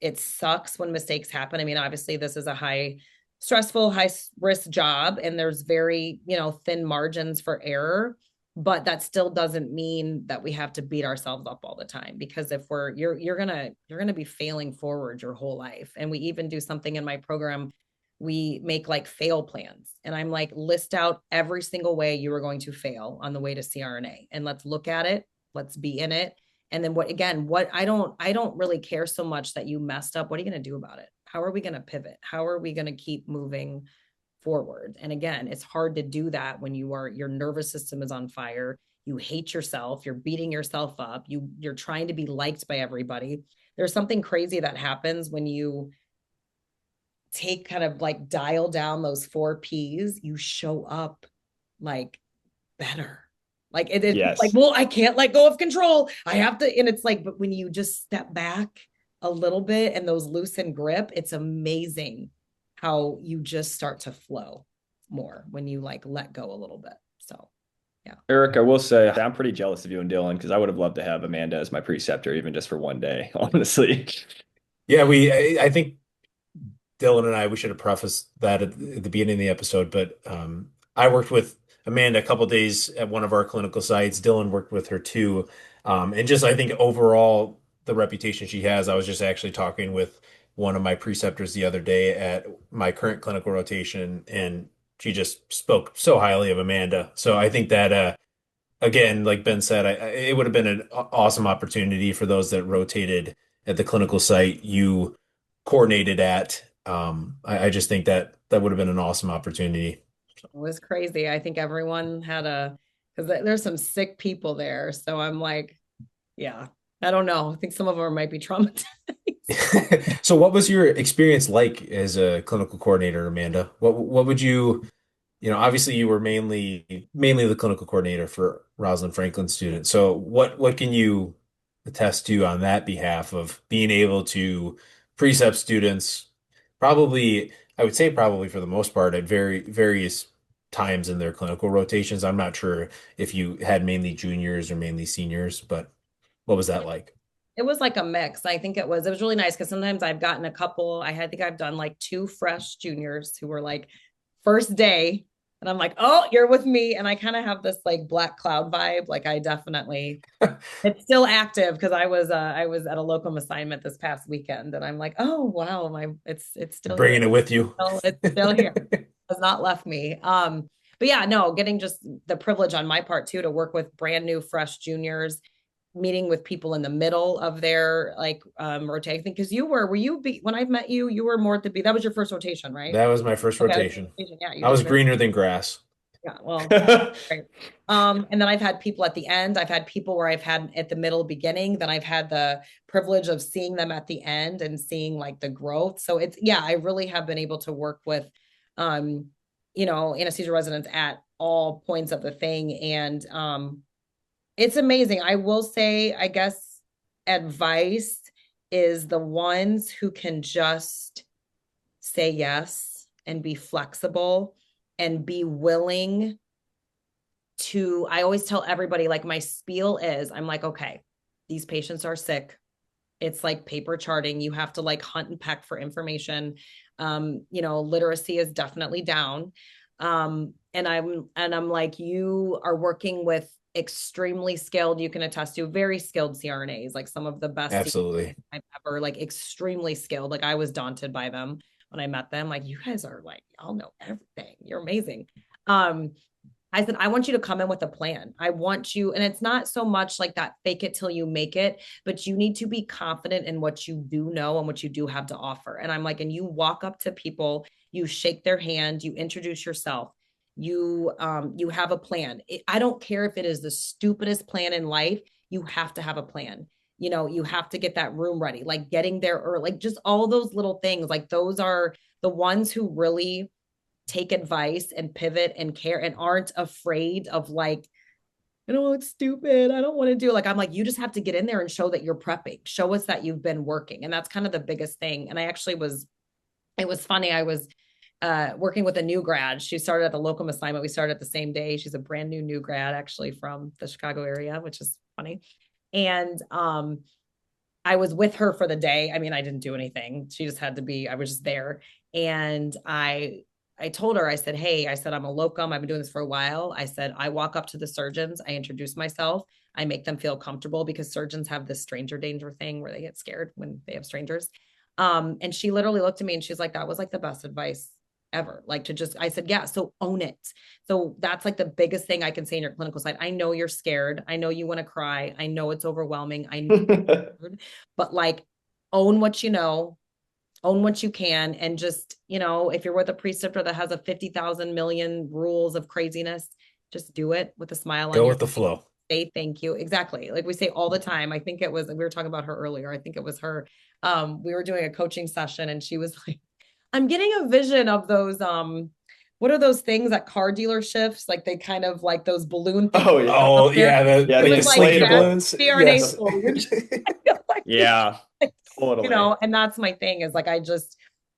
it sucks when mistakes happen. I mean, obviously this is a stressful, high risk job and there's very, thin margins for error, but that still doesn't mean that we have to beat ourselves up all the time, because if you're going to be failing forward your whole life. And we even do something in my program, we make like fail plans, and I'm like, list out every single way you are going to fail on the way to CRNA and let's look at it, let's be in it. And then what I don't really care so much that you messed up. What are you going to do about it? How are we going to pivot? How are we going to keep moving forward? And again, it's hard to do that when your nervous system is on fire. You hate yourself. You're beating yourself up. You're trying to be liked by everybody. There's something crazy that happens when you take kind of like dial down those 4 P's, you show up like better. Like it's like, Yes. well, I can't let go of control. I have to, and it's like, but when you just step back a little bit and those loosen grip, it's amazing how you just start to flow more when you like let go a little bit. So yeah. Eric, I will say I'm pretty jealous of you and Dylan because I would have loved to have Amanda as my preceptor, even just for one day, honestly. Yeah, I think Dylan and I, we should have prefaced that at the beginning of the episode, but I worked with Amanda a couple days at one of our clinical sites. Dylan worked with her too. And just I think overall, the reputation she has, I was just actually talking with one of my preceptors the other day at my current clinical rotation, and she just spoke so highly of Amanda. So I think that again, like Ben said, it would have been an awesome opportunity for those that rotated at the clinical site you coordinated at. I just think that that would have been an awesome opportunity. It was crazy. I think everyone had because there's some sick people there. So I'm like, yeah, I don't know. I think some of them might be traumatized. So, what was your experience like as a clinical coordinator, Amanda? What would you, obviously you were mainly the clinical coordinator for Rosalind Franklin students. So what can you attest to on that behalf of being able to precept students probably, I would say probably for the most part at various times in their clinical rotations. I'm not sure if you had mainly juniors or mainly seniors, but what was that like? It was like a mix. It was really nice because sometimes I've gotten a couple. I think I've done like 2 fresh juniors who were like first day, and I'm like, oh, you're with me. And I kind of have this like black cloud vibe. Like I definitely, it's still active because I was at a locum assignment this past weekend, and I'm like, oh wow, it's still here. Bringing it with you. It's still here. It has not left me. But yeah, no, getting just the privilege on my part too to work with brand new fresh juniors, meeting with people in the middle of their like rotation. Because were you when I met you, you were more at the B. That was your first rotation, right? That was my first Okay. rotation. Yeah, you I did was great. greener than grass. Yeah, well, great. And then I've had people at the end. I've had people where I've had at the middle beginning. Then I've had the privilege of seeing them at the end and seeing like the growth. So it's yeah, I really have been able to work with um, anesthesia residents at all points of the thing. And it's amazing. I will say, I guess advice is the ones who can just say yes and be flexible and be willing to. I always tell everybody, like, my spiel is I'm like, okay, these patients are sick. It's like paper charting. You have to like hunt and peck for information. Literacy is definitely down. And I'm like, you are working with extremely skilled, you can attest to very skilled CRNAs, like some of the best Absolutely. I've ever, like extremely skilled. Like I was daunted by them when I met them. Like, you guys are like, y'all know everything. You're amazing. Um, I said, I want you to come in with a plan. I want you, and it's not so much like that fake it till you make it, but you need to be confident in what you do know and what you do have to offer. And I'm like, and you walk up to people, you shake their hand, you introduce yourself, you have a plan. I don't care if it is the stupidest plan in life, you have to have a plan. You have to get that room ready, like getting there early, like just all those little things. Like those are the ones who really take advice and pivot and care and aren't afraid of like, I don't look stupid. I don't want to do, like, I'm like, you just have to get in there and show that you're prepping. Show us that you've been working. And that's kind of the biggest thing. And it was funny. I was working with a new grad. She started at the locum assignment. We started the same day. She's a brand new grad actually from the Chicago area, which is funny. And I was with her for the day. I mean, I didn't do anything. She just had to be, I was just there. And I told her, I said, hey, I said, I'm a locum. I've been doing this for a while. I said, I walk up to the surgeons. I introduce myself. I make them feel comfortable because surgeons have this stranger danger thing where they get scared when they have strangers. And she literally looked at me and she's like, that was like the best advice ever. Like to just, I said, yeah, so own it. So that's like the biggest thing I can say in your clinical side. I know you're scared. I know you want to cry. I know it's overwhelming. I know, but like own what you know, own what you can, and just, if you're with a preceptor that has a 50,000 million rules of craziness, just do it with a smile on Go your with the face. flow. Say thank you. Exactly. Like we say all the time. I think we were talking about her earlier. I think it was her. We were doing a coaching session and she was like, I'm getting a vision of those, what are those things at car dealerships? Like they kind of like those balloon things Oh up yeah. Oh there. yeah, Yeah, the like Doing the like slinky that inflatable. balloons. CRNA Yes. school, which I feel like Yeah, totally. and that's my thing is like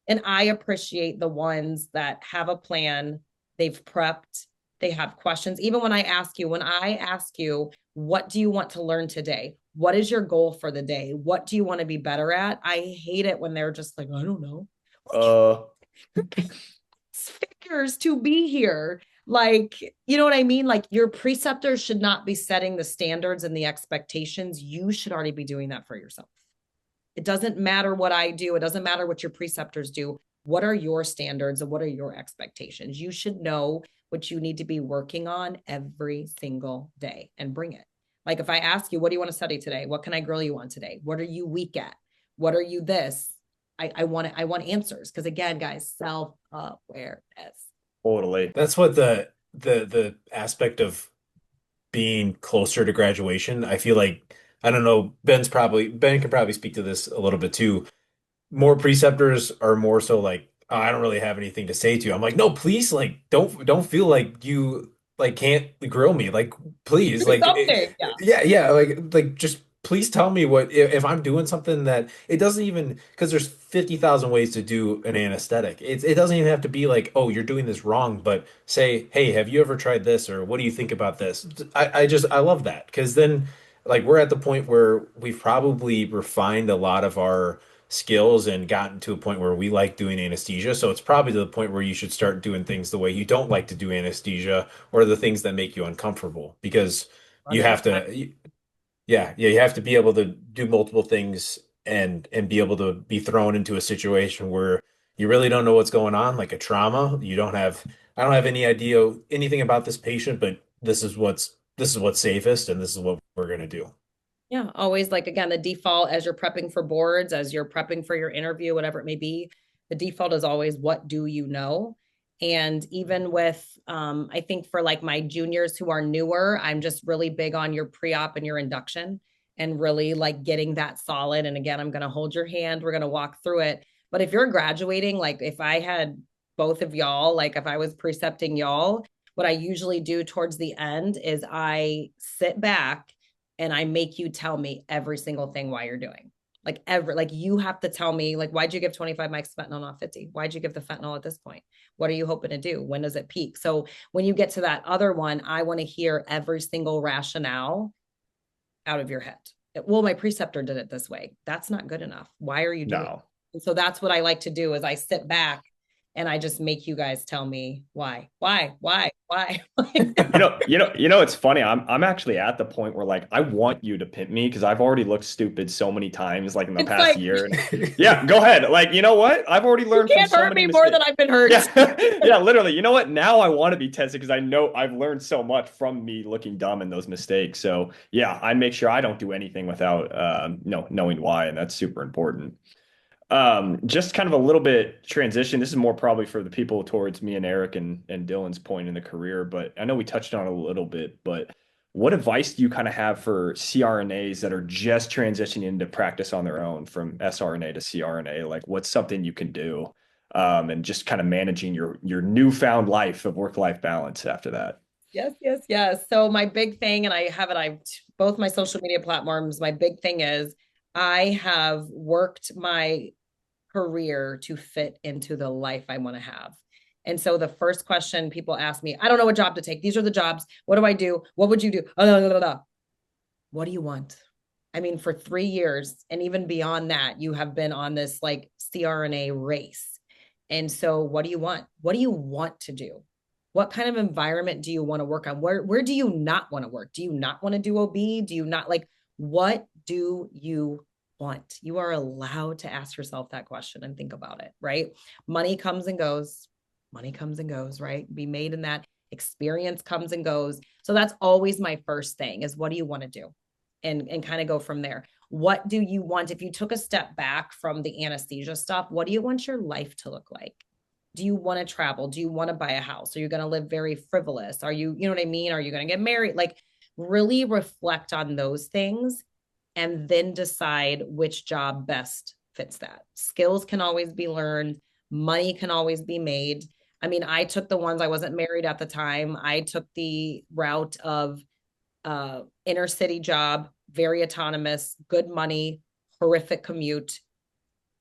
and I appreciate the ones that have a plan, they've prepped, they have questions. Even when I ask you, what do you want to learn today? What is your goal for the day? What do you want to be better at? I hate it when they're just like, I don't know. Uh, Figures to be here. Like, you know what I mean? Like, your preceptors should not be setting the standards and the expectations. You should already be doing that for yourself. It doesn't matter what I do, it doesn't matter what your preceptors do. What are your standards and what are your expectations? You should know what you need to be working on every single day and bring it. Like, if I ask you, what do you want to study today? What can I grill you on today? What are you weak at? What are you this? I want answers because, again, guys, self-awareness. totally. That's what the aspect of being closer to graduation. I feel like I don't know, Ben can probably speak to this a little bit too. More preceptors are more so like, oh, I don't really have anything to say to you. I'm like, no, please, like, don't feel like you like can't grill me. Like, please, Do like, something. Yeah. yeah, like, just please tell me what if I'm doing something that it doesn't even because there's 50,000 ways to do an anesthetic. It doesn't even have to be like, oh, you're doing this wrong, but say, hey, have you ever tried this or what do you think about this? I love that because then like we're at the point where we've probably refined a lot of our skills and gotten to a point where we like doing anesthesia. So it's probably to the point where you should start doing things the way you don't like to do anesthesia or the things that make you uncomfortable because you have 100%. to, yeah, you have to be able to do multiple things and be able to be thrown into a situation where you really don't know what's going on, like a trauma. I don't have any idea anything about this patient, but this is what's safest and this is what we're gonna do. Yeah, always like again, the default as you're prepping for boards, as you're prepping for your interview, whatever it may be, the default is always what do you know? And even with I think for like my juniors who are newer, I'm just really big on your pre-op and your induction and really like getting that solid. And again, I'm gonna hold your hand, we're gonna walk through it. But if you're graduating, like if I had both of y'all, like if I was precepting y'all, what I usually do towards the end is I sit back and I make you tell me every single thing why you're doing. Like you have to tell me, like, why'd you give 25 mics fentanyl, not 50? Why'd you give the fentanyl at this point? What are you hoping to do? When does it peak? So when you get to that other one, I want to hear every single rationale out of your head. Well, my preceptor did it this way. That's not good enough. Why are you doing it? No. And so that's what I like to do is I sit back and I just make you guys tell me why. It's funny. I'm actually at the point where like I want you to pimp me because I've already looked stupid so many times, like in the It's past like year. And yeah, go ahead. Like, you know what? I've already you learned from can't so hurt many me more mistakes. than I've been hurt. Yeah, yeah, literally. You know what? Now I want to be tested because I know I've learned so much from me looking dumb in those mistakes. So yeah, I make sure I don't do anything without knowing why, and that's super important. Just kind of a little bit transition. This is more probably for the people towards me and Eric and Dylan's point in the career, but I know we touched on it a little bit, but what advice do you kind of have for CRNAs that are just transitioning into practice on their own from sRNA to CRNA? Like what's something you can do? And just kind of managing your newfound life of work-life balance after that. Yes. So my big thing, and I have it, I both my social media platforms, my big thing is I have worked my career to fit into the life I want to have. And so the first question people ask me, I don't know what job to take. These are the jobs. What do I do? What would you do? What do you want? I mean, for 3 years and even beyond that, you have been on this like CRNA race. And so what do you want? What do you want to do? What kind of environment do you want to work on? Where do you not want to work? Do you not want to do OB? Do you not like what do you want? You are allowed to ask yourself that question and think about it, right? Money comes and goes. Money comes and goes, right? Be made in that experience comes and goes. So that's always my first thing is what do you want to do? And kind of go from there. What do you want? If you took a step back from the anesthesia stuff, what do you want your life to look like? Do you want to travel? Do you want to buy a house? Are you going to live very frivolous? Are you know what I mean? Are you going to get married? Like really reflect on those things and then decide which job best fits that. Skills can always be learned, Money can always be made. I mean, I took the ones, I wasn't married at the time. I took the route of inner city job, very autonomous, good money, horrific commute,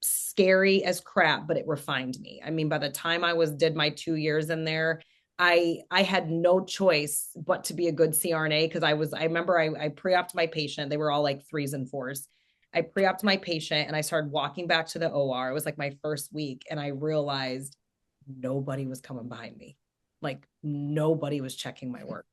scary as crap, but it refined me. I mean, by the time did my 2 years in there, I had no choice but to be a good CRNA because I remember I pre-opted my patient. They were all like threes and fours. I pre-opted my patient and I started walking back to the OR. It was like my first week, and I realized nobody was coming behind me. Like nobody was checking my work.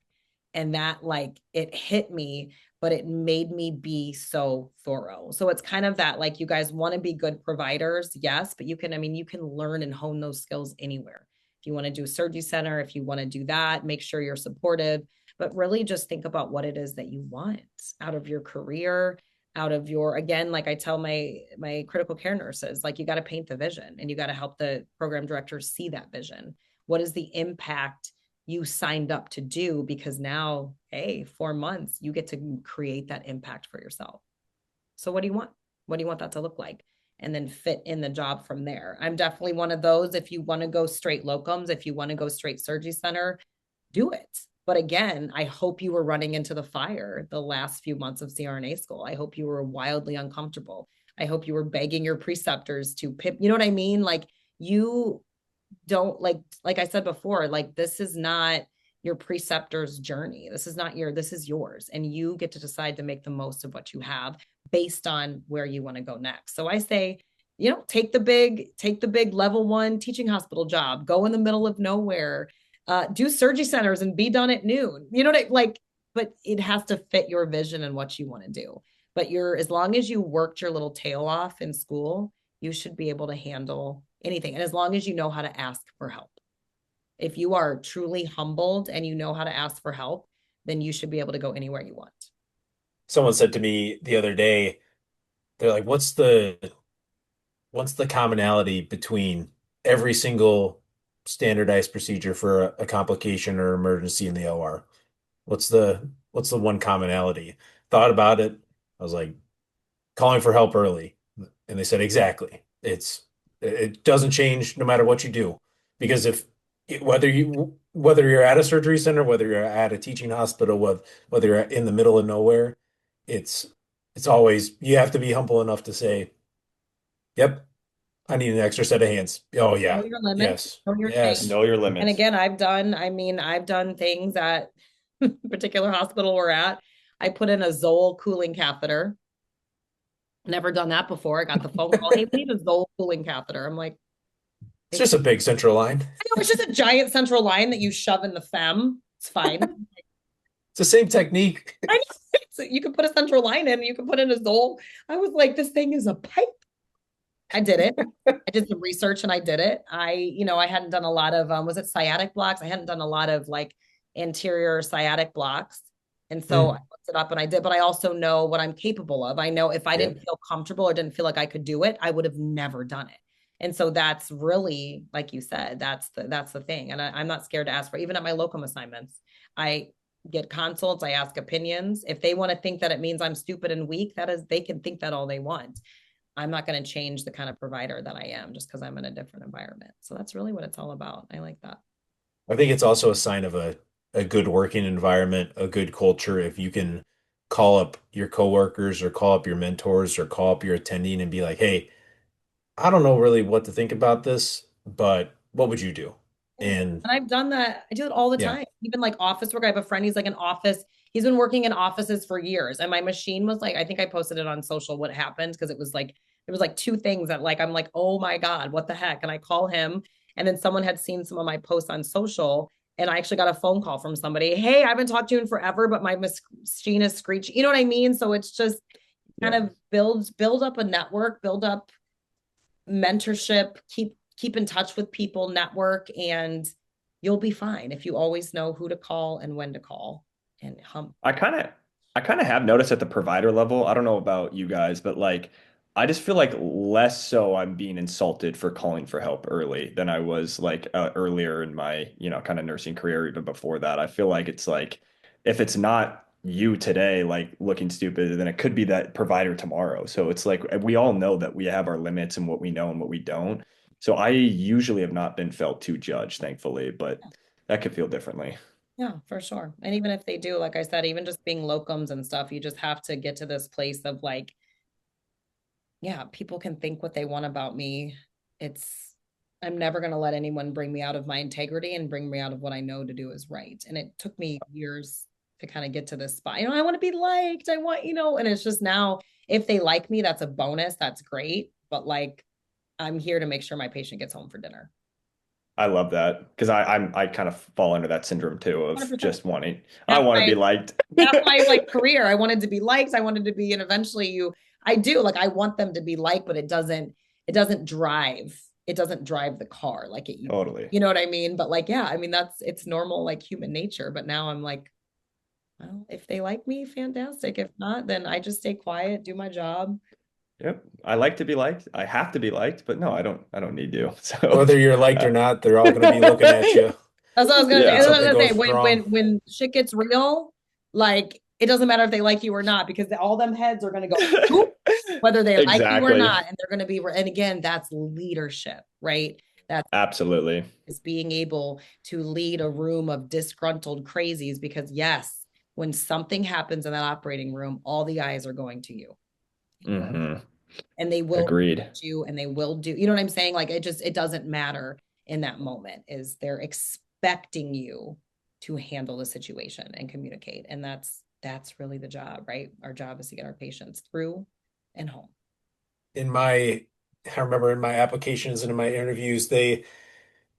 And that, like, it hit me, but it made me be so thorough. So it's kind of that, like, you guys want to be good providers, yes, but you can, I mean, you can learn and hone those skills anywhere. If you want to do a surgery center, if you want to do that, make sure you're supportive, but really just think about what it is that you want out of your career, out of your, again, like I tell my critical care nurses, like, you got to paint the vision and you got to help the program directors see that vision. What is the impact you signed up to do? Because now, hey, 4 months, you get to create that impact for yourself. So what do you want? What do you want that to look like? And then fit in the job from there. I'm definitely one of those. If you want to go straight locums, if you want to go straight surgery center, do it. But again, I hope you were running into the fire the last few months of CRNA school. I hope you were wildly uncomfortable. I hope you were begging your preceptors to pip. You know what I mean? Like, you don't, like I said before, like, this is not your preceptor's journey. This is yours. And you get to decide to make the most of what you have based on where you want to go next. So I say, take the big level 1 teaching hospital job, go in the middle of nowhere, do surgery centers and be done at noon. You know what like, but it has to fit your vision and what you want to do. But as long as you worked your little tail off in school, you should be able to handle anything. And as long as you know how to ask for help, if you are truly humbled and you know how to ask for help, then you should be able to go anywhere you want. Someone said to me the other day, they're like, what's the commonality between every single standardized procedure for a complication or emergency in the OR? What's the one commonality? Thought about it. I was like, calling for help early. And they said, exactly. It doesn't change no matter what you do. Because whether you're at a surgery center, whether you're at a teaching hospital, whether you're in the middle of nowhere, it's it's always, you have to be humble enough to say, yep, I need an extra set of hands. Oh Know yeah. your limits, Yes. know your Yes. thing. Know your And limits. again, I've done things at particular hospital we're at. I put in a Zoll cooling catheter. Never done that before. I got the phone call, hey, we need a Zoll cooling catheter. I'm like, It's it's just a big central line. it's just a giant central line that you shove in the fem. It's fine. It's the same technique. I know. So you can put a central line in, you can put in a Zoll. I was like, this thing is a pipe. I did it. I did some research and I did it. I hadn't done a lot of, was it sciatic blocks? I hadn't done a lot of like anterior sciatic blocks. And so I Mm. looked it up and I did, but I also know what I'm capable of. I know if I Yep. didn't feel comfortable or didn't feel like I could do it, I would have never done it. And so that's really, like you said, that's the thing. And I'm not scared to ask for, even at my locum assignments, I get consults, I ask opinions. If they want to think that it means I'm stupid and weak, they can think that all they want. I'm not going to change the kind of provider that I am just because I'm in a different environment. So that's really what it's all about. I like that. I think it's also a sign of a good working environment, a good culture. If you can call up your coworkers or call up your mentors or call up your attending and be like, hey, I don't know really what to think about this, but what would you do? Yeah. And And I've done that. I do it all the yeah, time. Even like office work. I have a friend, he's like an office. He's been working in offices for years. And my machine was like, I think I posted it on social what happened because it was like two things that like, I'm like, oh my God, what the heck? And I call him. And then someone had seen some of my posts on social. And I actually got a phone call from somebody. Hey, I haven't talked to you in forever, but my machine is screeching. You know what I mean? So it's just kind Yeah. of build up a network, build up mentorship, keep in touch with people, network, and you'll be fine if you always know who to call and when to call. And I kind of I kind of have noticed at the provider level, I don't know about you guys, but like I just feel like less so I'm being insulted for calling for help early than I was like earlier in my, kind of nursing career even before that. I feel like it's like if it's not you today like looking stupid, then it could be that provider tomorrow. So it's like we all know that we have our limits and what we know and what we don't. So I usually have not been felt too judged, thankfully, but that could feel differently. Yeah, for sure. And even if they do, like I said, even just being locums and stuff, you just have to get to this place of like, yeah, people can think what they want about me. It's, I'm never going to let anyone bring me out of my integrity and bring me out of what I know to do is right. And it took me years to kind of get to this spot. I want to be liked. I want, and it's just now, if they like me, that's a bonus. That's great. But like, I'm here to make sure my patient gets home for dinner. I love that because I kind of fall under that syndrome too of 100%. just wanting, I That's want to why be liked. that's my like career. I wanted to be liked. I wanted to be, and eventually I do like, I want them to be liked, but it doesn't drive the car like it, Totally. you know what I mean? But like, yeah, I mean, it's normal, like human nature. But now I'm like, well, if they like me, fantastic. If not, then I just stay quiet, do my job. Yep. I like to be liked. I have to be liked, but no, I don't need to. So, Whether you're liked uh, or not, they're all going to be looking at you That's what I was gonna say. when That's yeah, what I something was gonna goes say. wrong. When shit gets real, like it doesn't matter if they like you or not, because all them heads are gonna go whoop, whether they like you or exactly. not, and they're gonna be. And again, that's leadership, right? That's Absolutely. is being able to lead a room of disgruntled crazies. Because yes, when something happens in that operating room, all the eyes are going to you, Hmm. and they will Agreed. you, and they will do. You know what I'm saying? Like it doesn't matter in that moment. Is they're expecting you to handle the situation and communicate, and that's really the job, right? Our job is to get our patients through and home. In my, I remember in my applications and in my interviews, they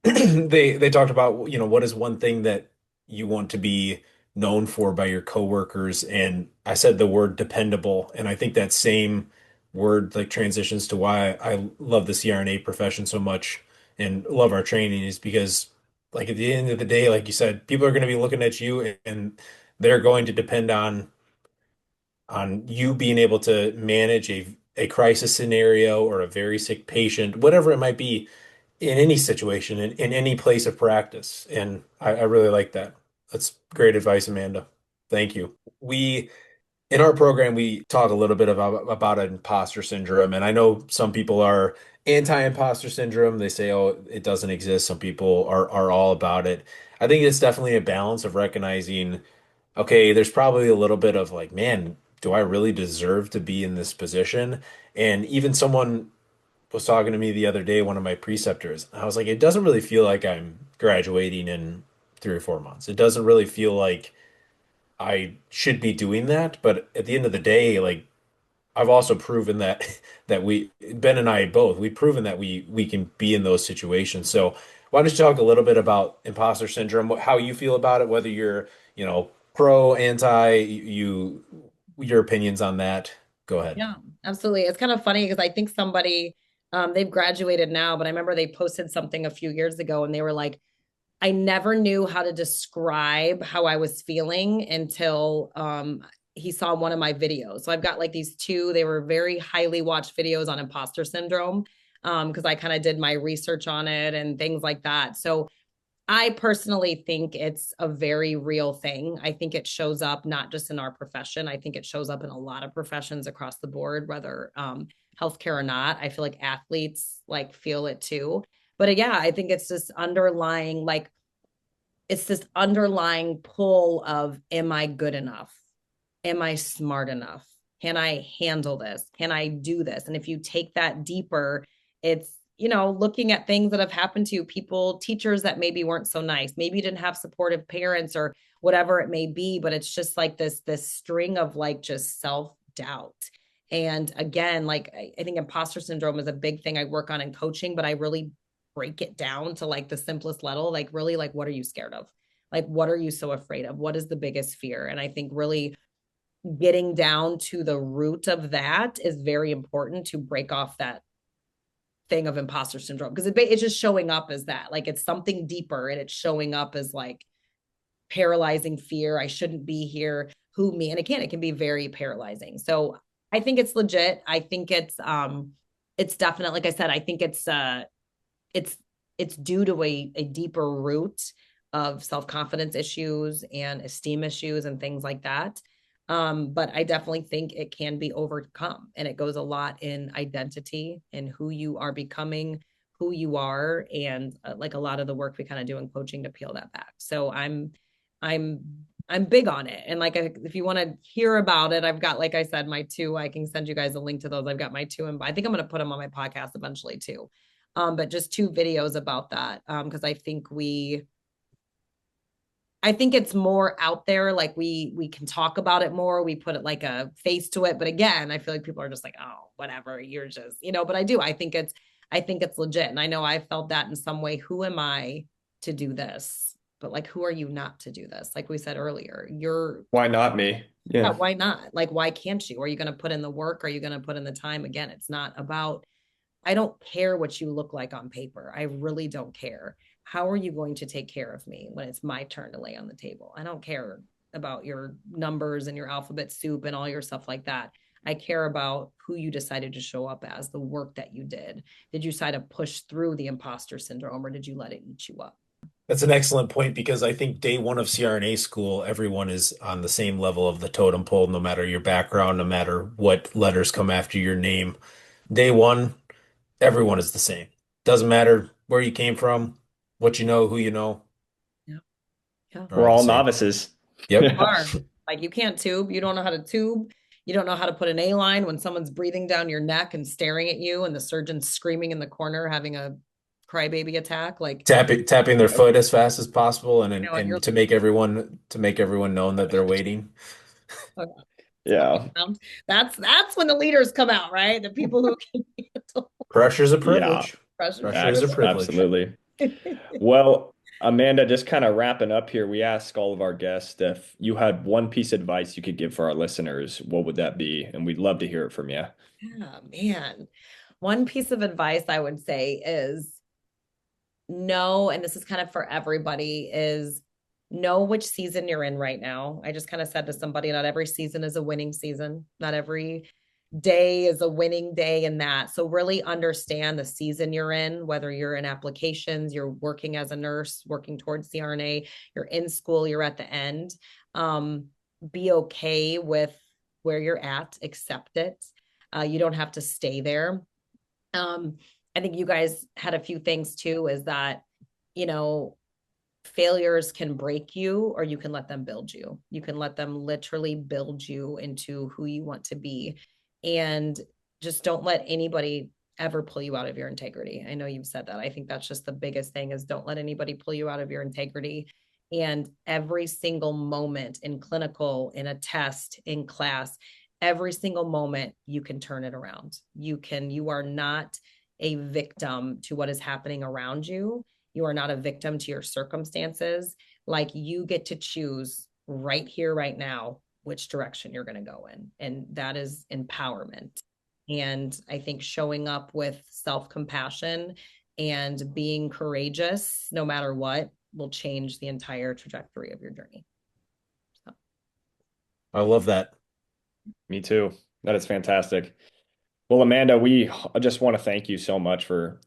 they talked about, what is one thing that you want to be known for by your coworkers, and I said the word dependable, and I think that same word like transitions to why I love the CRNA profession so much and love our training is because like at the end of the day, like you said, people are going to be looking at you and they're going to depend on you being able to manage a crisis scenario or a very sick patient, whatever it might be, in any situation, in any place of practice. And I really like that. That's great advice, Amanda. Thank you. In our program, we talk a little bit about imposter syndrome. And I know some people are anti-imposter syndrome. They say, oh, it doesn't exist. Some people are all about it. I think it's definitely a balance of recognizing, okay, there's probably a little bit of like, man, do I really deserve to be in this position? And even someone was talking to me the other day, one of my preceptors. I was like, it doesn't really feel like I'm graduating in 3 or 4 months. It doesn't really feel like I should be doing that. But at the end of the day, like I've also proven that Ben and I both, we've proven that we can be in those situations. So why don't you talk a little bit about imposter syndrome, how you feel about it, whether you're, pro, anti, your opinions on that. Go ahead. Yeah, absolutely. It's kind of funny because I think somebody, they've graduated now, but I remember they posted something a few years ago and they were like, I never knew how to describe how I was feeling until he saw one of my videos. So I've got like these two, they were very highly watched videos on imposter syndrome because I kind of did my research on it and things like that. So I personally think it's a very real thing. I think it shows up not just in our profession. I think it shows up in a lot of professions across the board, whether healthcare or not. I feel like athletes like feel it too. But yeah, I think it's this underlying, like, it's this underlying pull of, am I good enough? Am I smart enough? Can I handle this? Can I do this? And if you take that deeper, it's, looking at things that have happened to you, people, teachers that maybe weren't so nice, maybe you didn't have supportive parents or whatever it may be, but it's just like this string of like just self-doubt. And again, like I think imposter syndrome is a big thing I work on in coaching, but I really break it down to like the simplest level, like really like, what are you scared of? Like, what are you so afraid of? What is the biggest fear? And I think really getting down to the root of that is very important to break off that thing of imposter syndrome, because it's just showing up as that, like it's something deeper and it's showing up as like paralyzing fear. I shouldn't be here. Who me? And again, it can be very paralyzing. So I think it's legit. I think it's definitely, like I said, I think it's it's due to a deeper root of self-confidence issues and esteem issues and things like that. But I definitely think it can be overcome, and it goes a lot in identity and who you are becoming, who you are, and like a lot of the work we kind of do in coaching to peel that back. So I'm big on it. And like, if you want to hear about it, I've got, like I said, my two, I can send you guys a link to those. I've got my two, and I think I'm going to put them on my podcast eventually too. But just two videos about that. Cause I think it's more out there. Like we can talk about it more. We put it like a face to it. But again, I feel like people are just like, oh, whatever, you're just, but I think it's legit. And I know I felt that in some way. Who am I to do this? But like, who are you not to do this? Like we said earlier, Why not me? yeah, Yeah. why not? Like, why can't you? Are you going to put in the work? Are you going to put in the time? Again, it's not about, I don't care what you look like on paper. I really don't care. How are you going to take care of me when it's my turn to lay on the table? I don't care about your numbers and your alphabet soup and all your stuff like that. I care about who you decided to show up as, the work that you did. Did you decide to push through the imposter syndrome, or did you let it eat you up? That's an excellent point because I think day one of CRNA school, everyone is on the same level of the totem pole, no matter your background, no matter what letters come after your name. Day one, everyone is the same. Doesn't matter where you came from, what you know, who you know, Yeah. Yeah. are We're all the all same. novices. Yep. Are. Like, you can't tube. You don't know how to tube. You don't know how to put an A line when someone's breathing down your neck and staring at you, and the surgeon's screaming in the corner, having a crybaby attack. Like, Tapping their foot as fast as possible and and you're to make everyone known that they're waiting. Yeah. that's when the leaders come out, right? The people who can handle Pressure's a Yeah. privilege. pressure. Pressure is a privilege. Absolutely. Well, Amanda, just kind of wrapping up here, we ask all of our guests if you had one piece of advice you could give for our listeners, what would that be? And we'd love to hear it from you. Yeah, man. One piece of advice I would say is know, and this is kind of for everybody, is know which season you're in right now. I just kind of said to somebody, not every season is a winning season. Not every day is a winning day in that. So really understand the season you're in, whether you're in applications, you're working as a nurse, working towards CRNA, you're in school, you're at the end. Be okay with where you're at, accept it. You don't have to stay there. I think you guys had a few things too, is that, you know, failures can break you, or you can let them build you. You can let them literally build you into who you want to be. And just don't let anybody ever pull you out of your integrity. I know you've said that. I think that's just the biggest thing, is don't let anybody pull you out of your integrity. And every single moment in clinical, in a test, in class, every single moment you can turn it around. You are not a victim to what is happening around you. You are not a victim to your circumstances. Like, you get to choose right here, right now, which direction you're going to go in. And that is empowerment. And I think showing up with self-compassion and being courageous, no matter what, will change the entire trajectory of your journey. So. I love that. Me too. That is fantastic. Well, Amanda, we just want to thank you so much for,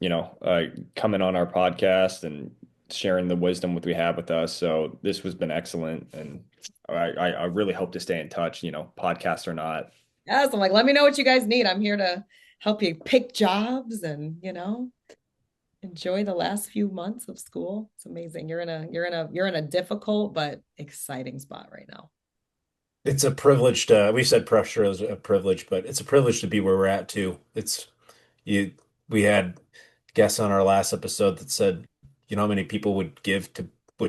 coming on our podcast and sharing the wisdom that we have with us. So this has been excellent. And I really hope to stay in touch, podcast or not. Yes, I'm like, let me know what you guys need. I'm here to help you pick jobs and, enjoy the last few months of school. It's amazing. You're in a difficult but exciting spot right now. It's a privilege we said pressure is a privilege, but it's a privilege to be where we're at too. You, we had guests on our last episode that said, how many people would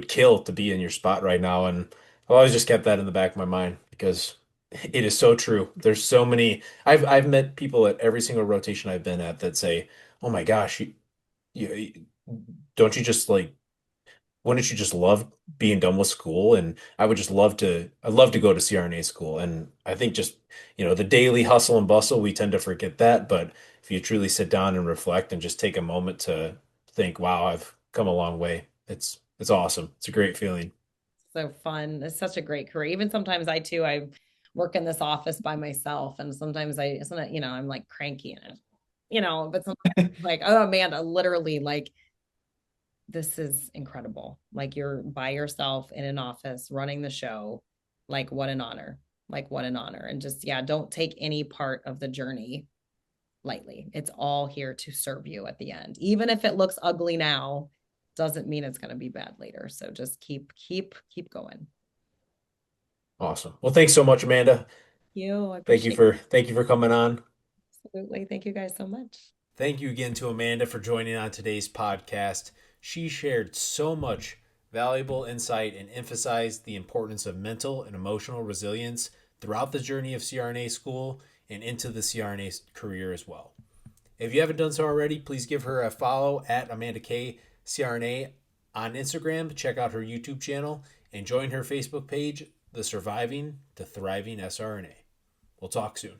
kill to be in your spot right now. And I've always just kept that in the back of my mind because it is so true. There's so many, I've met people at every single rotation I've been at that say, oh my gosh, you don't you just like wouldn't you just love being done with school? And I'd love to go to CRNA school. And I think just, the daily hustle and bustle, we tend to forget that. But if you truly sit down and reflect and just take a moment to think, wow, I've come a long way. It's awesome. It's a great feeling. So fun. It's such a great career. Even sometimes I work in this office by myself, and sometimes I'm like cranky and but sometimes like, oh, Amanda, literally, like, this is incredible. Like, you're by yourself in an office running the show. Like, what an honor. Like, what an honor. And just, yeah, don't take any part of the journey lightly. It's all here to serve you at the end. Even if it looks ugly now, doesn't mean it's going to be bad later. So just keep going. Awesome. Well, thanks so much, Amanda. I Thank you appreciate for thank you for coming on. it. Absolutely. Thank you guys so much. Thank you again to Amanda for joining on today's podcast. She shared so much valuable insight and emphasized the importance of mental and emotional resilience throughout the journey of CRNA school and into the CRNA career as well. If you haven't done so already, please give her a follow at AmandakCRNA on Instagram. Check out her YouTube channel and join her Facebook page, The Surviving to Thriving SRNA. We'll talk soon.